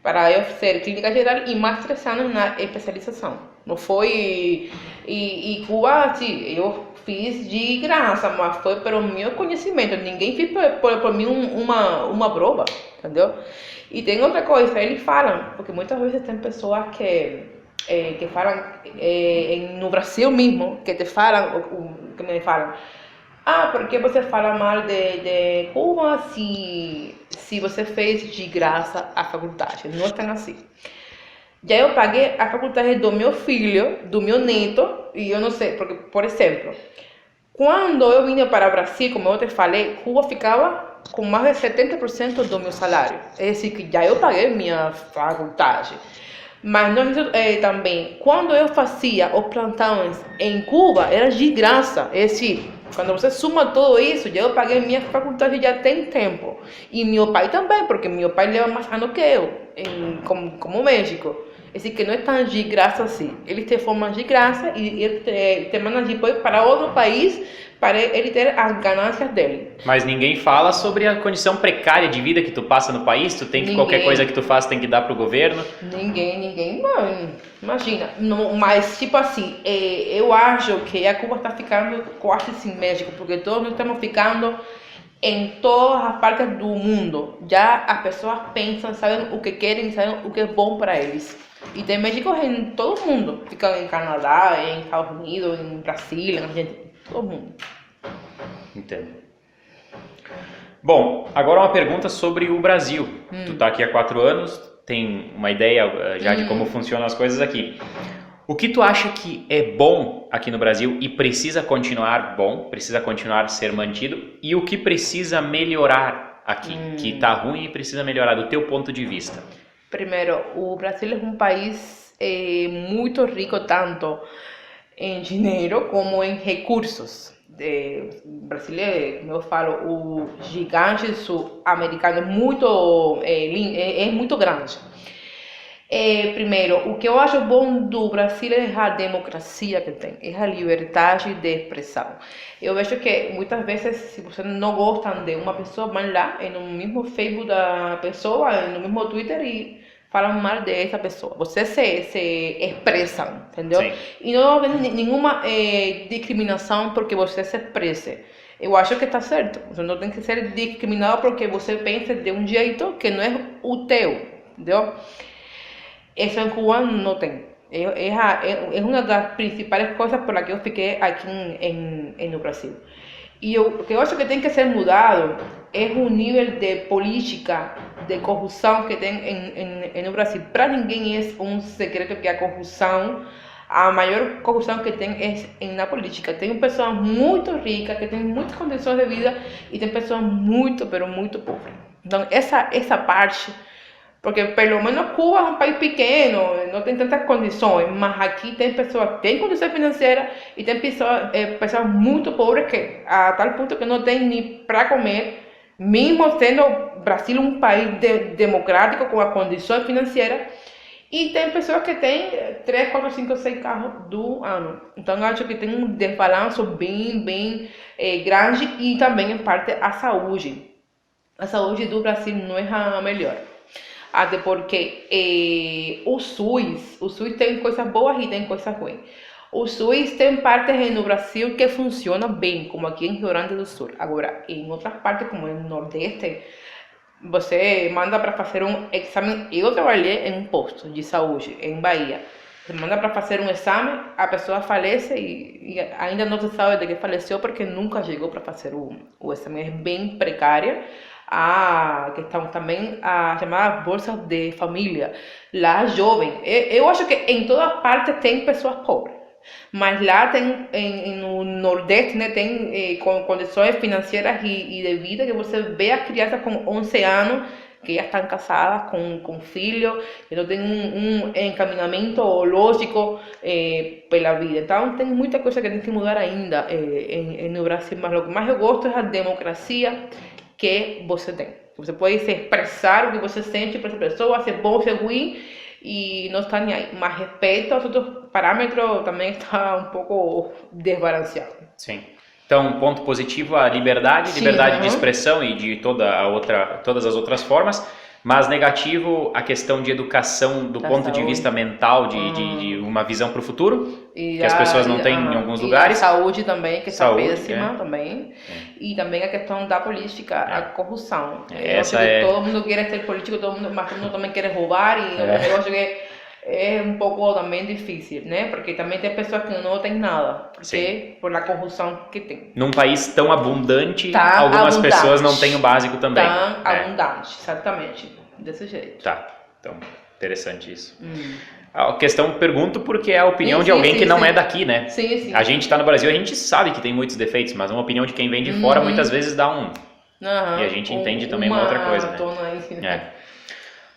[SPEAKER 2] para eu ser clínica geral e mais 3 anos na especialização. Não foi... E Cuba, sim, eu fiz de graça, mas foi pelo meu conhecimento. Ninguém fez por mim uma prova, entendeu? E tem outra coisa, eles falam, porque muitas vezes tem pessoas que falam no Brasil mesmo, que te falam, que me falam, por que você fala mal de Cuba se você fez de graça a faculdade? Não é tão assim. Já eu paguei a faculdade do meu filho, do meu neto, e eu não sei, porque, por exemplo, quando eu vim para o Brasil, como eu te falei, Cuba ficava com mais de 70% do meu salário. É dizer, que já eu paguei minha faculdade. Mas também, quando eu fazia os plantões em Cuba, era de graça. É dizer, quando você soma tudo isso, já eu paguei minha faculdade já tem tempo. E meu pai também, porque meu pai leva mais anos que eu, como médico. É dizer, que não é tão de graça assim. Eles te formam de graça e ele te mandam depois para outro país para ele ter as ganâncias dele.
[SPEAKER 1] Mas ninguém fala sobre a condição precária de vida que tu passa no país. Tu tem que qualquer coisa que tu faz tem que dar pro governo.
[SPEAKER 2] Ninguém, não, imagina. Não, mas tipo assim, eu acho que a Cuba está ficando quase sem médico, porque todos nós estamos ficando em todas as partes do mundo. Já as pessoas pensam, sabem o que querem, sabem o que é bom para eles. E tem médicos em todo o mundo. Ficam em Canadá, em Estados Unidos, em Brasil, em Argentina, todo mundo.
[SPEAKER 1] Entendo. Bom, agora uma pergunta sobre o Brasil. Tu tá aqui há 4 anos, tem uma ideia já de como funcionam as coisas aqui. O que tu acha que é bom aqui no Brasil e precisa continuar bom, precisa continuar ser mantido, e o que precisa melhorar aqui, que tá ruim e precisa melhorar do teu ponto de vista?
[SPEAKER 2] Primeiro, o Brasil é um país muito rico, tanto em dinheiro como em recursos. O Brasil é, como eu falo, o gigante sul-americano, é muito grande. Primeiro, o que eu acho bom do Brasil é a democracia que tem, é a liberdade de expressão. Eu vejo que muitas vezes, se você não gosta de uma pessoa, vão lá no mesmo Facebook da pessoa, no mesmo Twitter e falam mal dessa pessoa. Vocês se expressam, entendeu?
[SPEAKER 1] Sim.
[SPEAKER 2] E não há nenhuma discriminação porque você se expresse. Eu acho que está certo. Você não tem que ser discriminado porque você pensa de um jeito que não é o teu, entendeu? Isso em Cuba não tem. É uma das principais coisas por las que eu fiquei aqui no Brasil. E o que eu acho que tem que ser mudado é o nível de política, de corrupção que tem no Brasil. Para ninguém é um segredo que a corrupção, a maior corrupção que tem é na política. Tem pessoas muito ricas, que têm muitas condições de vida, e tem pessoas muito, pero muito pobres. Então, essa parte... Porque pelo menos Cuba é um país pequeno, não tem tantas condições, mas aqui tem pessoas que têm condições financeiras e tem pessoas muito pobres que a tal ponto que não tem nem para comer, mesmo sendo o Brasil um país democrático com as condições financeiras, e tem pessoas que têm 3, 4, 5, 6 carros do ano. Então eu acho que tem um desbalanço bem grande, e também em parte a saúde. A saúde do Brasil não é a melhor. Até porque o SUS tem coisas boas e tem coisas ruins. O SUS tem partes no Brasil que funcionam bem, como aqui em Rio Grande do Sul. Agora, em outras partes, como no Nordeste, você manda para fazer um exame. Eu trabalhei em um posto de saúde em Bahia. Você manda para fazer um exame, a pessoa falece e ainda não se sabe de que faleceu porque nunca chegou para fazer o exame. É bem precária. A questão também, a chamada bolsa de família, lá jovem. Eu acho que em toda parte tem pessoas pobres. Mas lá tem, no Nordeste, né, tem com condições financeiras e de vida que você vê as crianças com 11 anos que já estão casadas com filhos, que não tem um encaminhamento lógico pela vida. Então tem muita coisa que tem que mudar ainda no Brasil, mas o que mais eu gosto é a democracia que você tem. Você pode se expressar o que você sente para essa pessoa, se é bom, se é ruim, e não está nem aí. Mas respeito aos outros parâmetros também está um pouco desbalanceado.
[SPEAKER 1] Sim. Então, ponto positivo, a liberdade,
[SPEAKER 2] Sim,
[SPEAKER 1] liberdade de expressão e de todas as outras formas, mas negativo a questão de educação do ponto de vista mental, de uma visão para o futuro, que as pessoas não têm em alguns lugares.
[SPEAKER 2] A saúde também, que está péssima também. E também a questão da política, a corrupção. Todo mundo quer ser político, mas todo mundo também quer roubar, e eu acho que é um pouco também difícil, né? Porque também tem pessoas que não têm nada, porque por a corrupção que tem.
[SPEAKER 1] Num país tão abundante, algumas pessoas não têm o básico também.
[SPEAKER 2] Tão abundante, exatamente, desse jeito.
[SPEAKER 1] Tá, então, interessante isso. A questão, pergunto porque é a opinião de alguém que não é daqui, né?
[SPEAKER 2] Sim.
[SPEAKER 1] A gente tá no Brasil, a gente sabe que tem muitos defeitos, mas uma opinião de quem vem de fora muitas vezes dá e a gente entende também uma outra coisa, né?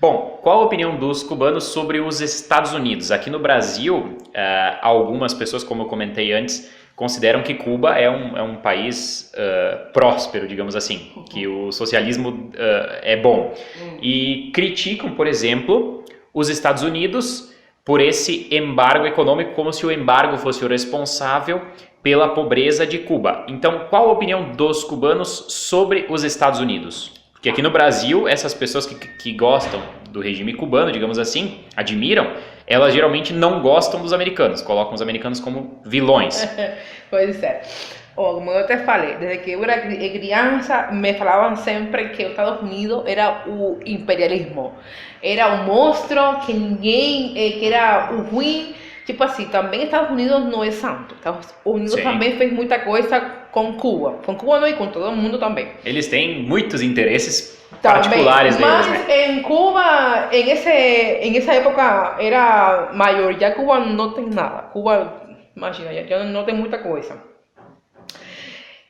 [SPEAKER 1] Bom, qual a opinião dos cubanos sobre os Estados Unidos? Aqui no Brasil, algumas pessoas, como eu comentei antes, consideram que Cuba é um país próspero, digamos assim, que o socialismo é bom. E criticam, por exemplo, os Estados Unidos por esse embargo econômico, como se o embargo fosse o responsável pela pobreza de Cuba. Então, qual a opinião dos cubanos sobre os Estados Unidos? Porque aqui no Brasil, essas pessoas que gostam do regime cubano, digamos assim, admiram, elas geralmente não gostam dos americanos, colocam os americanos como vilões.
[SPEAKER 2] Pois é. Como eu te falei, desde que eu era criança, me falavam sempre que os Estados Unidos era o imperialismo. Era um monstro que ninguém, que era o ruim. Tipo assim, também Estados Unidos não é santo. Estados Unidos também fez muita coisa com Cuba. Com Cuba não, e com todo mundo também.
[SPEAKER 1] Eles têm muitos interesses particulares deles,
[SPEAKER 2] mas
[SPEAKER 1] né?
[SPEAKER 2] em Cuba, em essa época, era maior. Já Cuba não tem nada. Cuba, imagina, já não tem muita coisa.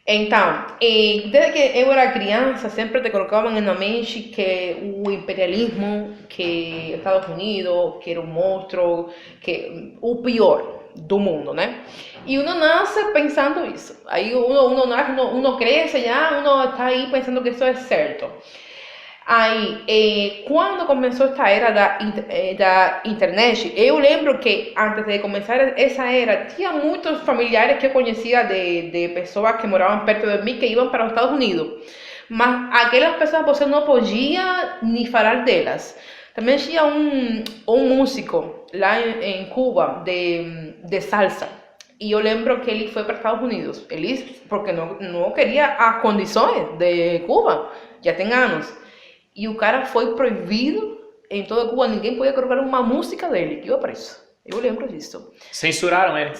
[SPEAKER 2] Então, desde que eu era criança, sempre te colocavam na mente que o imperialismo, que Estados Unidos, que era um monstro, que o pior do mundo, né? E uno nasce pensando isso. Aí uno nasce, uno cresce já, uno está aí pensando que isso é certo. Aí, quando começou esta era da internet, eu lembro que antes de começar essa era, tinha muitos familiares que eu conhecia de pessoas que moravam perto de mim que iam para os Estados Unidos. Mas aquelas pessoas você não podia nem falar delas. Também tinha um músico lá em Cuba de salsa. E eu lembro que ele foi para os Estados Unidos. Ele, porque não queria as condições de Cuba, já tem anos. E o cara foi proibido em toda Cuba, ninguém podia colocar uma música dele, que ia preso. Eu lembro disso.
[SPEAKER 1] Censuraram ele.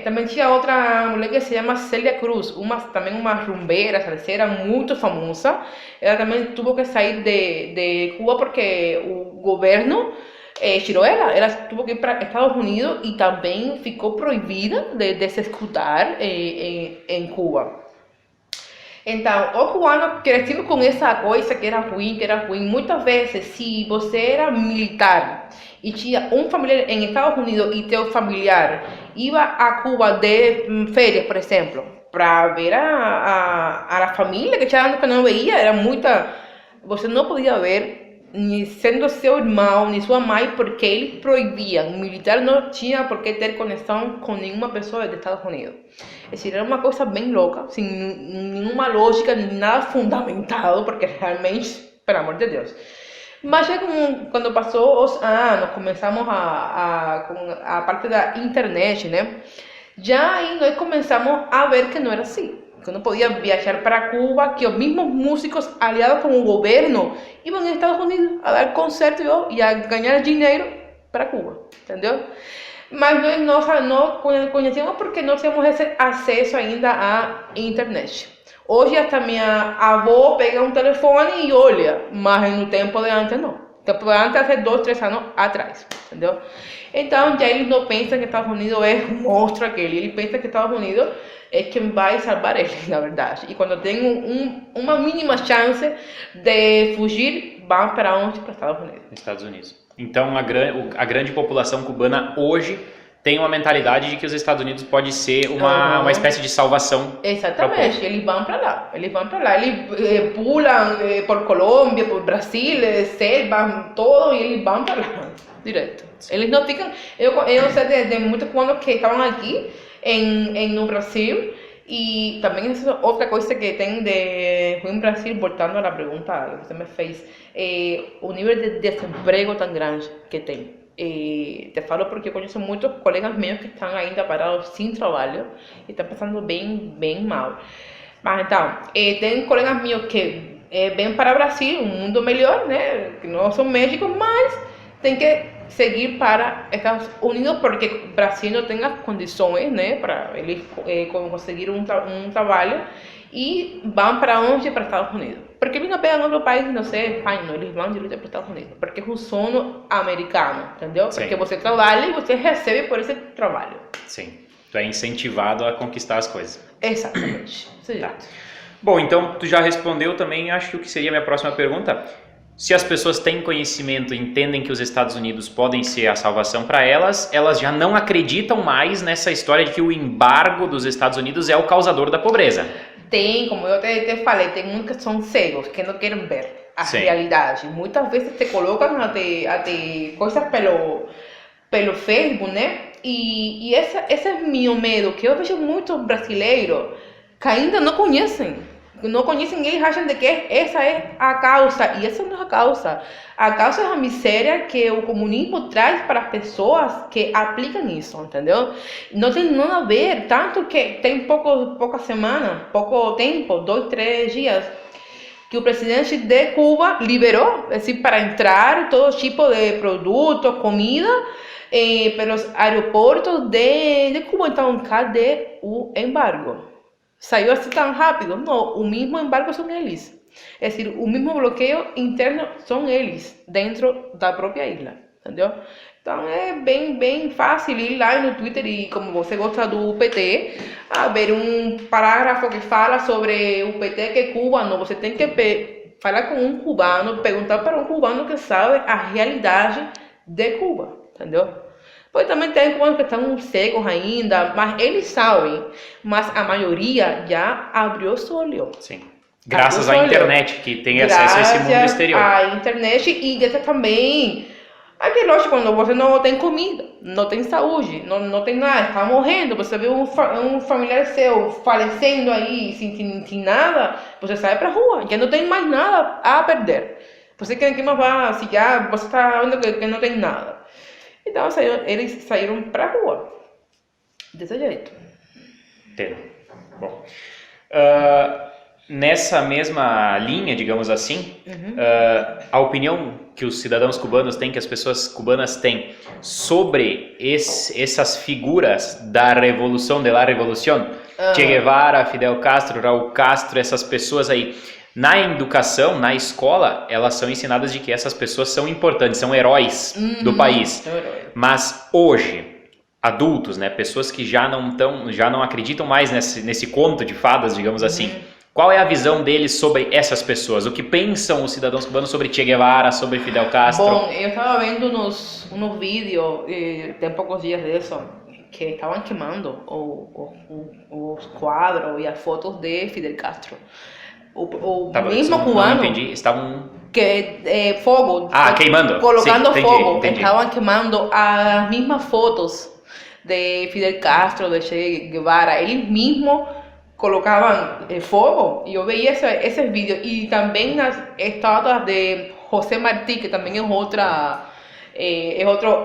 [SPEAKER 2] Também tinha outra mulher que se chama Célia Cruz, também uma rumbeira, salseira muito famosa. Ela também teve que sair de Cuba porque o governo tirou ela. Ela teve que ir para Estados Unidos e também ficou proibida de se escutar em Cuba. Então, o cubano cresceu com essa coisa que era ruim. Muitas vezes, se você era militar e tinha um familiar em Estados Unidos e teu familiar ia a Cuba de férias, por exemplo, para ver a família que tinha anos que não veia, era muita. Você não podia ver, nem sendo seu irmão, nem sua mãe, porque eles proibiam. O militar não tinha por que ter conexão com nenhuma pessoa dos Estados Unidos. É decir, era uma coisa bem louca, sem nenhuma lógica, nada fundamentado, porque realmente, pelo amor de Deus. Mas já quando passou os anos, começamos com a parte da internet, né? Já aí nós começamos a ver que não era assim. Que não podia viajar para Cuba, que os mesmos músicos aliados com o governo iam a Estados Unidos a dar concertos e a ganhar dinheiro para Cuba, entendeu? Mas nós não conhecíamos porque não tínhamos esse acesso ainda à internet. Hoje até minha avó pega um telefone e olha, mas no tempo de antes não. Tempo de antes, há 2, 3 anos atrás, entendeu? Então já eles não pensam que Estados Unidos é um monstro aquele, eles pensam que Estados Unidos é quem vai salvar eles, na verdade. E quando tem uma mínima chance de fugir, vão para onde? Para Estados Unidos.
[SPEAKER 1] Estados Unidos. Então a grande população cubana hoje tem uma mentalidade de que os Estados Unidos pode ser uma espécie de salvação.
[SPEAKER 2] Exatamente, eles vão para lá, eles pulam por Colômbia, por Brasil, selva, todo, e eles vão para lá, direto. Eles não ficam, eu sei de muitos cubanos que estavam aqui no Brasil, e também essa é outra coisa que tem em Brasil, voltando à pergunta que você me fez, o nível de desemprego tão grande que tem. Te falo porque eu conheço muitos colegas meus que estão ainda parados sem trabalho e estão passando bem mal. Mas então, tem colegas meus que vêm para o Brasil, um mundo melhor, né? Que não são médicos, mas tem que seguir para Estados Unidos porque o Brasil não tem as condições, né? Para eles conseguir um trabalho e vão para onde? Para Estados Unidos. Porque eles não pegam outro país, não sei, Espanha, não, eles vão direto para Estados Unidos. Porque é um sonho americano, entendeu?
[SPEAKER 1] Sim.
[SPEAKER 2] Porque você trabalha e você recebe por esse trabalho.
[SPEAKER 1] Sim, tu é incentivado a conquistar as coisas.
[SPEAKER 2] Exatamente.
[SPEAKER 1] Tá. Bom, então tu já respondeu também, acho que seria a minha próxima pergunta. Se as pessoas têm conhecimento, entendem que os Estados Unidos podem ser a salvação para elas, elas já não acreditam mais nessa história de que o embargo dos Estados Unidos é o causador da pobreza.
[SPEAKER 2] Tem, como eu te falei, tem muitos que são cegos, que não querem ver a realidade. Muitas vezes te colocam até coisas pelo Facebook, né? E esse é meu medo, que eu vejo muitos brasileiros que ainda não conhecem. Eles acham de que essa é a causa, e essa não é a causa. A causa é a miséria que o comunismo traz para as pessoas que aplicam isso, entendeu? Não tem nada a ver, tanto que tem pouca semana, pouco tempo, 2, 3 dias, que o presidente de Cuba liberou, assim, para entrar todo tipo de produtos, comida, pelos aeroportos de Cuba. Então, cadê o embargo? Saiu assim tão rápido? Não, o mesmo embargo são eles. É decir, o mesmo bloqueio interno são eles, dentro da própria ilha, entendeu? Então é bem fácil ir lá no Twitter e, como você gosta do PT, ver um parágrafo que fala sobre o PT que é cubano. Você tem que falar com um cubano, perguntar para um cubano que sabe a realidade de Cuba, entendeu? Pois também tem cubanos que estão cegos ainda, mas eles sabem. Mas a maioria já abriu o olho.
[SPEAKER 1] Sim. Graças à internet, que tem acesso a esse mundo exterior.
[SPEAKER 2] Graças à internet e graças também. Aqui, lógico, quando você não tem comida, não tem saúde, não tem nada, está morrendo, você vê um familiar seu falecendo aí sem nada, você sai para a rua, já não tem mais nada a perder. Você que mais vai, se já você está vendo que não tem nada. Então eles saíram para a rua, desse jeito.
[SPEAKER 1] Entendo. Bom, nessa mesma linha, digamos assim, a opinião que os cidadãos cubanos têm, que as pessoas cubanas têm sobre essas figuras da revolução, de la revolución, Che Guevara, Fidel Castro, Raúl Castro, essas pessoas aí, na educação, na escola, elas são ensinadas de que essas pessoas são importantes, são heróis do país. Mas hoje, adultos, né, pessoas que já não acreditam mais nesse conto de fadas, digamos assim, qual é a visão deles sobre essas pessoas? O que pensam os cidadãos cubanos sobre Che Guevara, sobre Fidel Castro?
[SPEAKER 2] Bom, eu estava vendo uns vídeos, tem poucos dias disso, que estavam queimando os quadros e as fotos de Fidel Castro. O mesmo cubano.
[SPEAKER 1] Não entendi, estavam.
[SPEAKER 2] Fogo.
[SPEAKER 1] Queimando.
[SPEAKER 2] Colocando
[SPEAKER 1] sim,
[SPEAKER 2] fogo.
[SPEAKER 1] entendi.
[SPEAKER 2] Estavam queimando as mesmas fotos de Fidel Castro, de Che Guevara. Eles mesmos colocavam fogo. E eu veia esses vídeos. E também nas estátuas de José Martí, que também é outro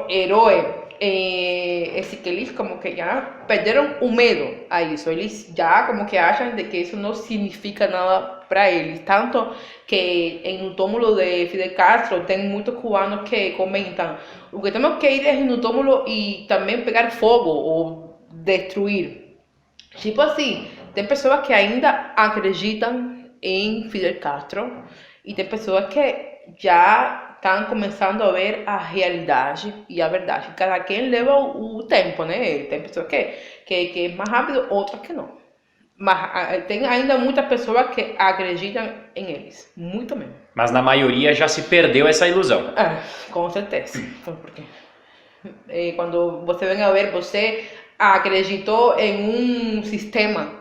[SPEAKER 2] herói, es que eles como que já perderam o medo a isso. Eles já como que acham de que isso não significa nada para eles. Tanto que no túmulo de Fidel Castro tem muitos cubanos que comentam: o que temos que ir é no túmulo e também pegar fogo ou destruir. Tipo assim, tem pessoas que ainda acreditam em Fidel Castro e tem pessoas que já estão começando a ver a realidade e a verdade. Cada quem leva o tempo, né? Tem pessoas que é mais rápido, outras que não. Mas tem ainda muitas pessoas que acreditam em eles. Muito mesmo.
[SPEAKER 1] Mas na maioria já se perdeu essa ilusão.
[SPEAKER 2] Com certeza. Porque quando você vem a ver, você acreditou em um sistema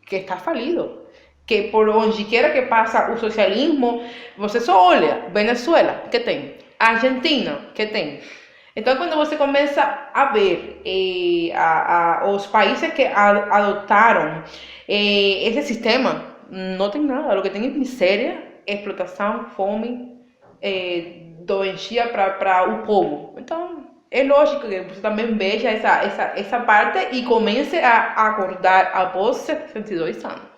[SPEAKER 2] que está falido. Que por onde quer que passa o socialismo, você só olha Venezuela, que tem, Argentina, que tem. Então, quando você começa a ver os países que adotaram esse sistema, não tem nada. O que tem é miséria, explotação, fome, doentia para o povo. Então, é lógico que você também veja essa parte e comece a acordar após 62 anos.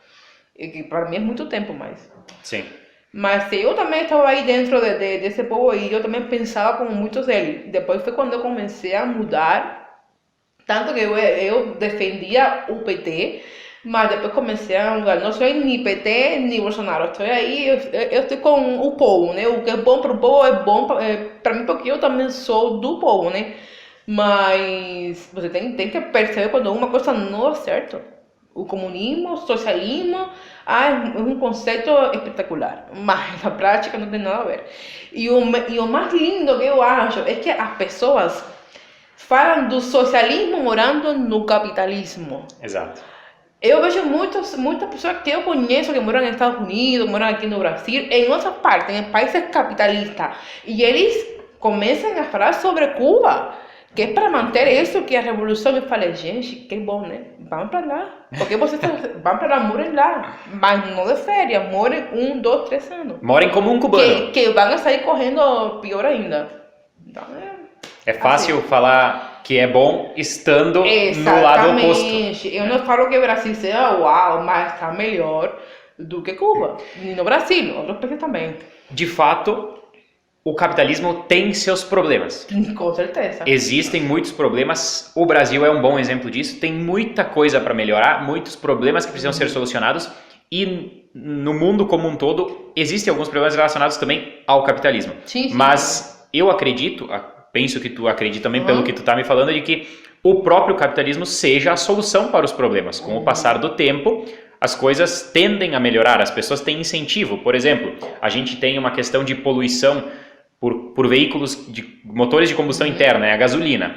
[SPEAKER 2] Que para mim é muito tempo mais.
[SPEAKER 1] Sim.
[SPEAKER 2] Mas eu também estava aí dentro desse povo e eu também pensava como muitos deles. Depois foi quando eu comecei a mudar, tanto que eu defendia o PT, mas depois comecei a mudar. Não sou nem PT nem Bolsonaro, estou aí, eu estou com o povo, né? O que é bom para o povo é bom para mim, porque eu também sou do povo, né? Mas você tem que perceber quando uma coisa não é certa. O comunismo, o socialismo, é um conceito espetacular, mas na prática não tem nada a ver. E o mais lindo que eu acho é que as pessoas falam do socialismo morando no capitalismo.
[SPEAKER 1] Exato.
[SPEAKER 2] Eu vejo muitas pessoas que eu conheço que moram nos Estados Unidos, moram aqui no Brasil, em outras partes, em países capitalistas, e eles começam a falar sobre Cuba, que é para manter isso, que a revolução. Eu falei, gente, que bom, né? Vão para lá. Porque vocês vão para lá, morem lá. Mas não de férias, morem 1, 2, 3 anos.
[SPEAKER 1] Morem como um cubano.
[SPEAKER 2] Que vão sair correndo pior ainda. Então,
[SPEAKER 1] é fácil
[SPEAKER 2] assim.
[SPEAKER 1] falar que é bom estando no lado oposto.
[SPEAKER 2] Eu não falo que o Brasil seja uau, mas está melhor do que Cuba. E no Brasil, outros países também.
[SPEAKER 1] De fato, o capitalismo tem seus problemas.
[SPEAKER 2] Com certeza.
[SPEAKER 1] Existem muitos problemas. O Brasil é um bom exemplo disso. Tem muita coisa para melhorar, muitos problemas que precisam ser solucionados. E no mundo como um todo, existem alguns problemas relacionados também ao capitalismo.
[SPEAKER 2] Sim.
[SPEAKER 1] Mas eu acredito, penso que tu acredita também pelo que tu está me falando, de que o próprio capitalismo seja a solução para os problemas. Com o passar do tempo, as coisas tendem a melhorar, as pessoas têm incentivo. Por exemplo, a gente tem uma questão de poluição por veículos de motores de combustão interna, a gasolina.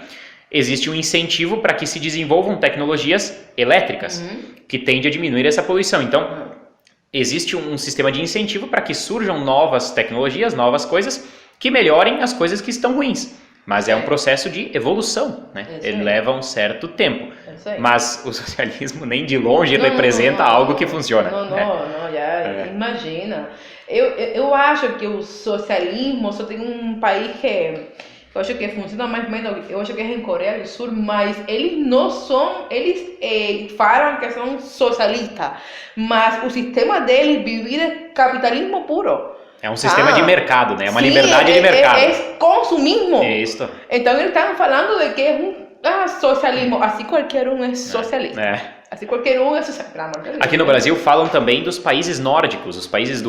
[SPEAKER 1] Existe um incentivo para que se desenvolvam tecnologias elétricas, que tende a diminuir essa poluição. Então, existe um sistema de incentivo para que surjam novas tecnologias, novas coisas, que melhorem as coisas que estão ruins. Mas é um processo de evolução, né? Ele leva um certo tempo. Mas o socialismo nem de longe representa algo que funciona.
[SPEAKER 2] Imagina. Eu acho que o socialismo só tem um país que eu acho que funciona mais ou menos, eu acho que é em Coreia do Sul, mas eles não são, eles falam que são socialistas, mas o sistema deles vive de capitalismo puro.
[SPEAKER 1] É um sistema de mercado, né? É uma liberdade de mercado.
[SPEAKER 2] É consumismo.
[SPEAKER 1] Isso.
[SPEAKER 2] Então eles estão falando de que é um socialismo, assim qualquer um é socialista. Assim qualquer um é socialista.
[SPEAKER 1] Aqui no Brasil falam também dos países nórdicos, os países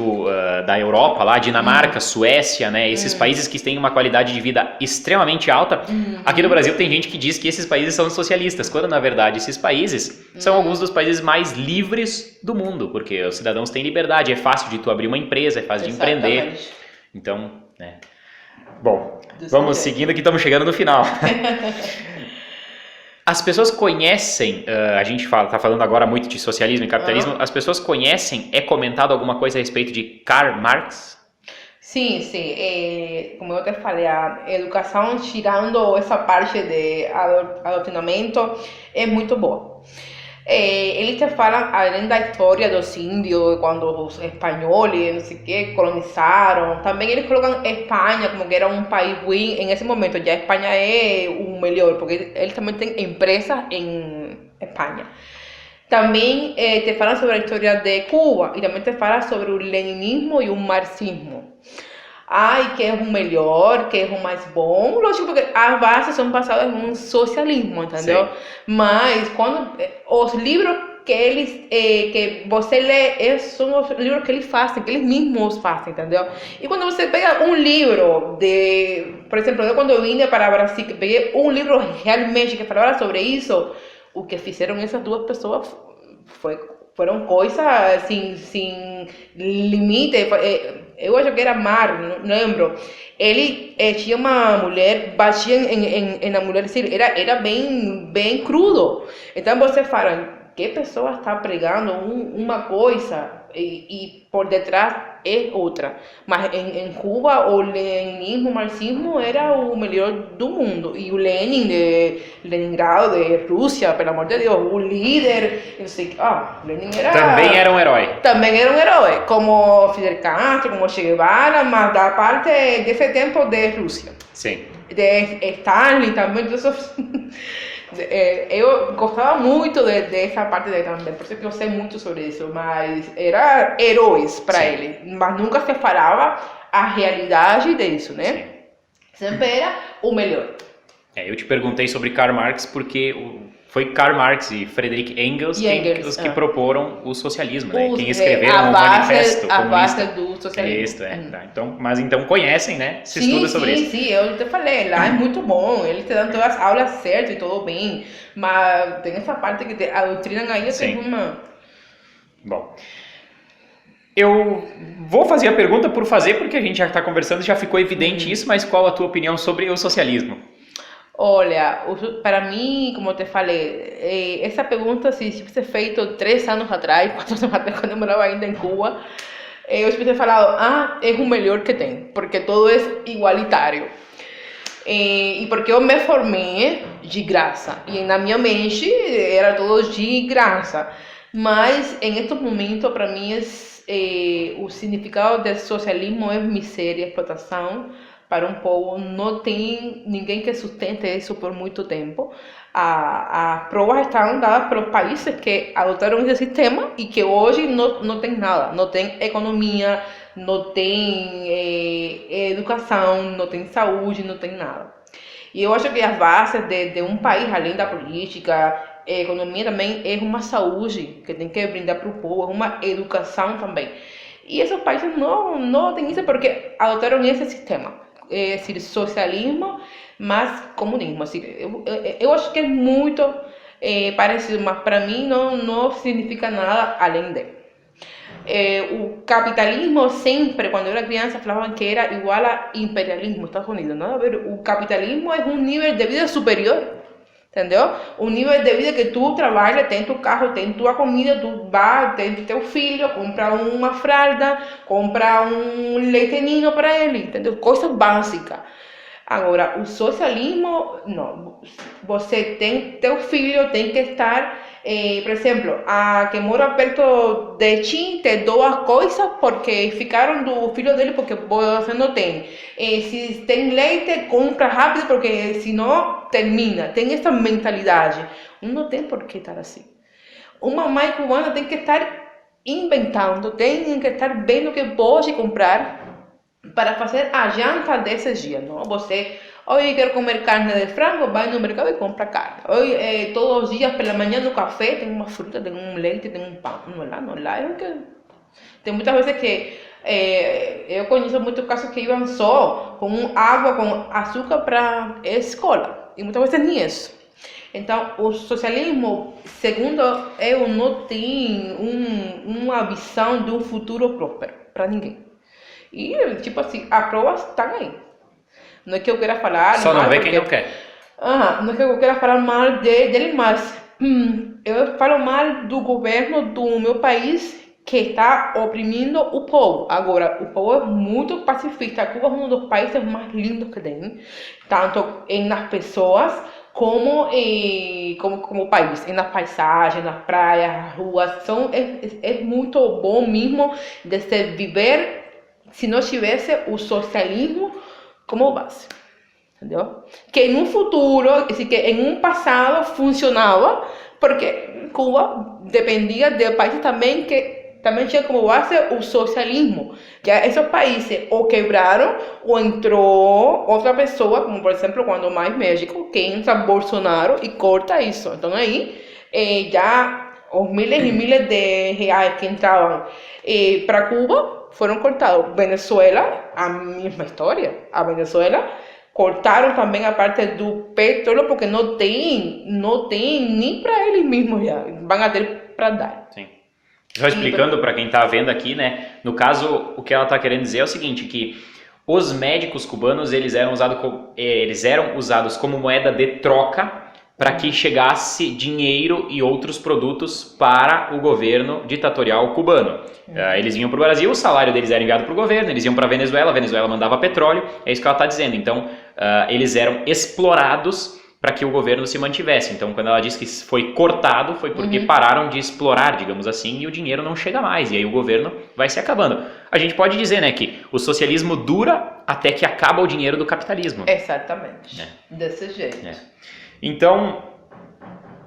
[SPEAKER 1] da Europa, lá, Dinamarca, Suécia, né? Esses países que têm uma qualidade de vida extremamente alta. Aqui no Brasil tem gente que diz que esses países são socialistas, quando na verdade esses países são alguns dos países mais livres do mundo, porque os cidadãos têm liberdade, é fácil de tu abrir uma empresa, é fácil de empreender. Então, né? Bom, vamos seguindo que estamos chegando no final. As pessoas conhecem, a gente está falando agora muito de socialismo e capitalismo, as pessoas conhecem, é comentado alguma coisa a respeito de Karl Marx?
[SPEAKER 2] Sim. Como eu te falei, a educação, tirando essa parte de adoctrinamento, é muito boa. Eles te falam, além da história dos índios, quando os espanhóis, não sei o que, colonizaram, também eles colocam Espanha como que era um país ruim. Em esse momento já a Espanha é o melhor, porque eles também têm empresas em Espanha. Também te falam sobre a história de Cuba e também te falam sobre o leninismo e o marxismo. Ai, que é o melhor, que é o mais bom. Lógico, porque as bases são baseadas em um socialismo, entendeu? Sim. Mas quando os livros que eles que você lê são os livros que eles fazem, que eles mesmos fazem, entendeu? E quando você pega um livro de, por exemplo, eu quando vim para o Brasil, peguei um livro realmente que falava sobre isso, o que fizeram essas duas pessoas foram coisas sem limite. Eu acho que era Mar, não lembro. Ele tinha uma mulher, batia na mulher, era bem crudo. Então você fala, que pessoa está pregando uma coisa e por detrás é outra. Mas em Cuba o leninismo, o marxismo era o melhor do mundo. E o Lenin de Leningrado, de Rússia, pelo amor de Deus, o líder, eu sei, Lenin era...
[SPEAKER 1] Também era um herói.
[SPEAKER 2] Também era um herói, como Fidel Castro, como Che Guevara, mas da parte desse tempo de Rússia.
[SPEAKER 1] Sim.
[SPEAKER 2] De Stalin também, eu gostava muito dessa parte dele também, por isso que eu sei muito sobre isso, mas eram heróis para ele, mas nunca se falava a realidade disso, né? Sim. Sempre era o melhor.
[SPEAKER 1] Eu te perguntei sobre Karl Marx porque foi Karl Marx e Friedrich Engels os que proporam o socialismo, né? Quem escreveram o manifesto comunista.
[SPEAKER 2] A base do socialismo.
[SPEAKER 1] Isso, tá. Mas então conhecem, né? Se estuda sobre isso.
[SPEAKER 2] Sim, eu te falei, lá é muito bom, eles te dão todas as aulas certas e tudo bem, mas tem essa parte que te adoctrinam aí, tem uma...
[SPEAKER 1] Bom, eu vou fazer a pergunta por fazer, porque a gente já está conversando, já ficou evidente isso, mas qual a tua opinião sobre o socialismo?
[SPEAKER 2] Olha, para mim, como eu te falei, essa pergunta se tivesse feito 3 anos atrás, 4 anos atrás, quando eu morava ainda em Cuba, eu tivesse falado, é o melhor que tem, porque todo é igualitário. E porque eu me formei de graça, e na minha mente era todo de graça. Mas, em este momento, para mim, o significado do socialismo é miséria, explotação, para um povo, não tem ninguém que sustente isso por muito tempo. As provas estão dadas pelos países que adotaram esse sistema e que hoje não tem nada, não tem economia, não tem educação, não tem saúde, não tem nada. E eu acho que as bases de um país, além da política, a economia também é uma saúde que tem que brindar para o povo, é uma educação também. E esses países não têm isso porque adotaram esse sistema. É decir, socialismo, mas comunismo. Assim, eu acho que é muito parecido, mas para mim não significa nada além dele. O capitalismo sempre, quando eu era criança, falavam que era igual a imperialismo nos Estados Unidos. Nada a ver, o capitalismo é um nível de vida superior, entendeu? Um nível de vida que tu trabalha, tem tu carro, tem tua comida, tu vai, tem teu filho, compra uma fralda, compra um leite ninho para ele, entendeu? Coisa básica. Agora, o socialismo, não. Você tem teu filho, tem que estar, por exemplo, a que mora perto de ti te doa coisas porque ficaram do filho dele porque você não tem. Se tem leite, compra rápido porque senão termina. Tem essa mentalidade. Não tem por que estar assim. Uma mãe cubana tem que estar inventando, tem que estar vendo o que pode comprar para fazer a janta desses dias, não? Você, hoje quero comer carne de frango, vai no mercado e compra carne. Hoje, todos os dias pela manhã no café tem uma fruta, tem um leite, tem um pão. Não lá é o que... Tem muitas vezes que eu conheço muitos casos que iam só com água, com açúcar para a escola. E muitas vezes nem isso. Então, o socialismo, segundo eu, não tem uma visão de um futuro próspero para ninguém. E, tipo assim, as provas estão aí. Não é que eu queira falar...
[SPEAKER 1] Só não vê quem não quer.
[SPEAKER 2] Não é que eu queira falar mal dele, mas eu falo mal do governo do meu país que está oprimindo o povo. Agora, o povo é muito pacifista. Cuba é um dos países mais lindos que tem. Tanto nas pessoas como país, nas paisagens, nas praias, nas ruas. É muito bom mesmo de se viver se não tivesse o socialismo como base. Entendeu? Que em um futuro, assim, que em um passado funcionava, porque Cuba dependia de países também que também tinha como base o socialismo. Já esses países ou quebraram ou entrou outra pessoa, como por exemplo quando mais México, que entra Bolsonaro e corta isso. Então aí já os miles e miles de reais que entravam para Cuba foram cortados. Venezuela, a mesma história. A Venezuela cortaram também a parte do petróleo porque não tem nem para eles mesmos já. Vão a ter para dar.
[SPEAKER 1] Sim. Só explicando para quem está vendo aqui, né? No caso, o que ela está querendo dizer é o seguinte, que os médicos cubanos eles eram usados como moeda de troca para que chegasse dinheiro e outros produtos para o governo ditatorial cubano. Eles vinham para o Brasil, o salário deles era enviado para o governo, eles iam para a Venezuela mandava petróleo, é isso que ela está dizendo. Então, eles eram explorados para que o governo se mantivesse. Então, quando ela diz que foi cortado, foi porque pararam de explorar, digamos assim, e o dinheiro não chega mais, e aí o governo vai se acabando. A gente pode dizer, né, que o socialismo dura até que acaba o dinheiro do capitalismo.
[SPEAKER 2] Exatamente, desse jeito.
[SPEAKER 1] Então,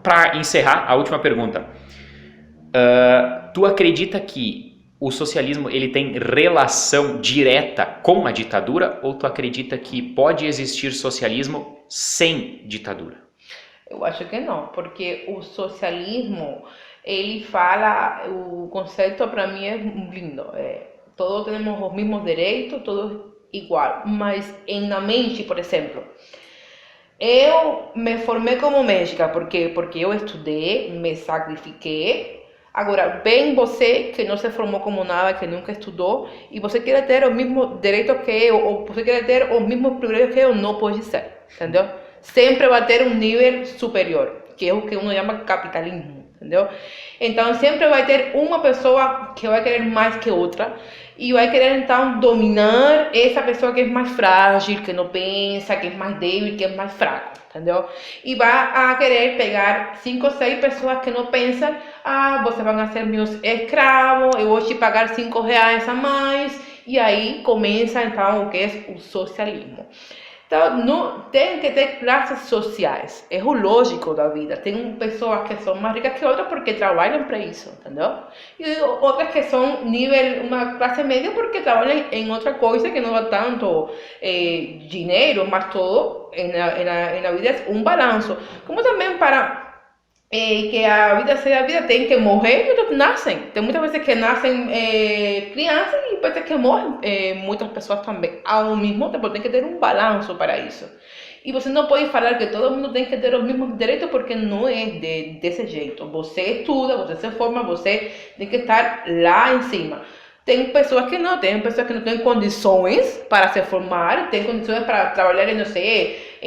[SPEAKER 1] para encerrar, a última pergunta. Tu acredita que o socialismo ele tem relação direta com a ditadura ou tu acredita que pode existir socialismo sem ditadura?
[SPEAKER 2] Eu acho que não, porque o socialismo, ele fala, o conceito para mim é lindo, todos temos os mesmos direitos, todos igual, mas na mente, por exemplo, eu me formei como médica porque eu estudei, me sacrifiquei. Agora, vem você que não se formou como nada, que nunca estudou, e você quer ter os mesmos direitos que eu, ou você quer ter os mesmos privilégios que eu, não pode ser, entendeu? Sempre vai ter um nível superior, que é o que uno chama capitalismo, entendeu? Então, sempre vai ter uma pessoa que vai querer mais que outra, e vai querer, então, dominar essa pessoa que é mais frágil, que não pensa, que é mais débil, que é mais fraco, entendeu? E vai a querer pegar 5 ou 6 pessoas que não pensam, vocês vão ser meus escravos, eu vou te pagar 5 reais a mais, e aí começa, então, o que é o socialismo. Então, não, tem que ter classes sociais, é o lógico da vida. Tem pessoas que são mais ricas que outras porque trabalham para isso, entendeu? E outras que são nível, uma classe média porque trabalham em outra coisa que não dá tanto dinheiro, mas todo na vida é um balanço. Como também para que a vida seja a vida, tem que morrer e outros nascem. Tem muitas vezes que nascem crianças e depois que morrem muitas pessoas também. Ao mesmo tempo, tem que ter um balanço para isso. E você não pode falar que todo mundo tem que ter os mesmos direitos porque não é desse jeito. Você estuda, você se forma, você tem que estar lá em cima. Tem pessoas que não têm condições para se formar, tem condições para trabalhar em, não sei,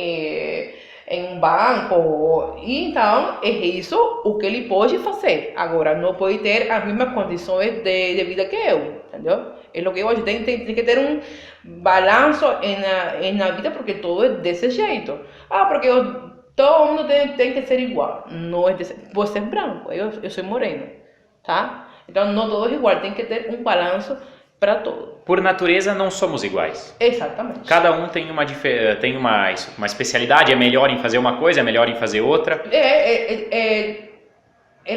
[SPEAKER 2] em um banco, e então é isso o que ele pode fazer. Agora, não pode ter as mesmas condições de vida que eu, entendeu? É o que eu acho, tem que ter um balanço na vida, porque todo é desse jeito. Porque todo mundo tem que ser igual. Não é você é branco, eu sou moreno, tá? Então, não todos igual, tem que ter um balanço para todos.
[SPEAKER 1] Por natureza, não somos iguais.
[SPEAKER 2] Exatamente.
[SPEAKER 1] Cada um tem uma especialidade, é melhor em fazer uma coisa, é melhor em fazer outra.
[SPEAKER 2] É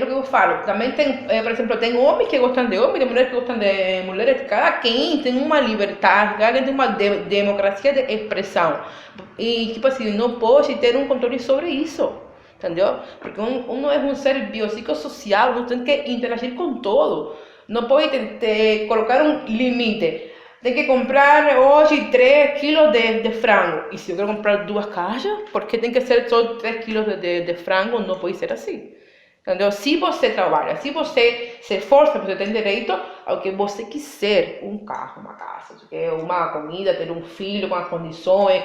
[SPEAKER 2] o que eu falo. Também tem, por exemplo, tem homens que gostam de homens, tem mulheres que gostam de mulheres. Cada quem tem uma liberdade, cada quem tem uma democracia de expressão. E, tipo assim, não pode ter um controle sobre isso. Entendeu? Porque uno é um ser biopsicossocial, uno tem que interagir com todo. Não pode colocar um limite. Tem que comprar hoje 3 quilos de frango. E se eu quero comprar 2 caixas, porque tem que ser só 3 quilos de frango, não pode ser assim. Entendeu? Se você trabalha, se você se esforça, você tem direito ao que você quiser. Um carro, uma casa, uma comida, ter um filho com as condições,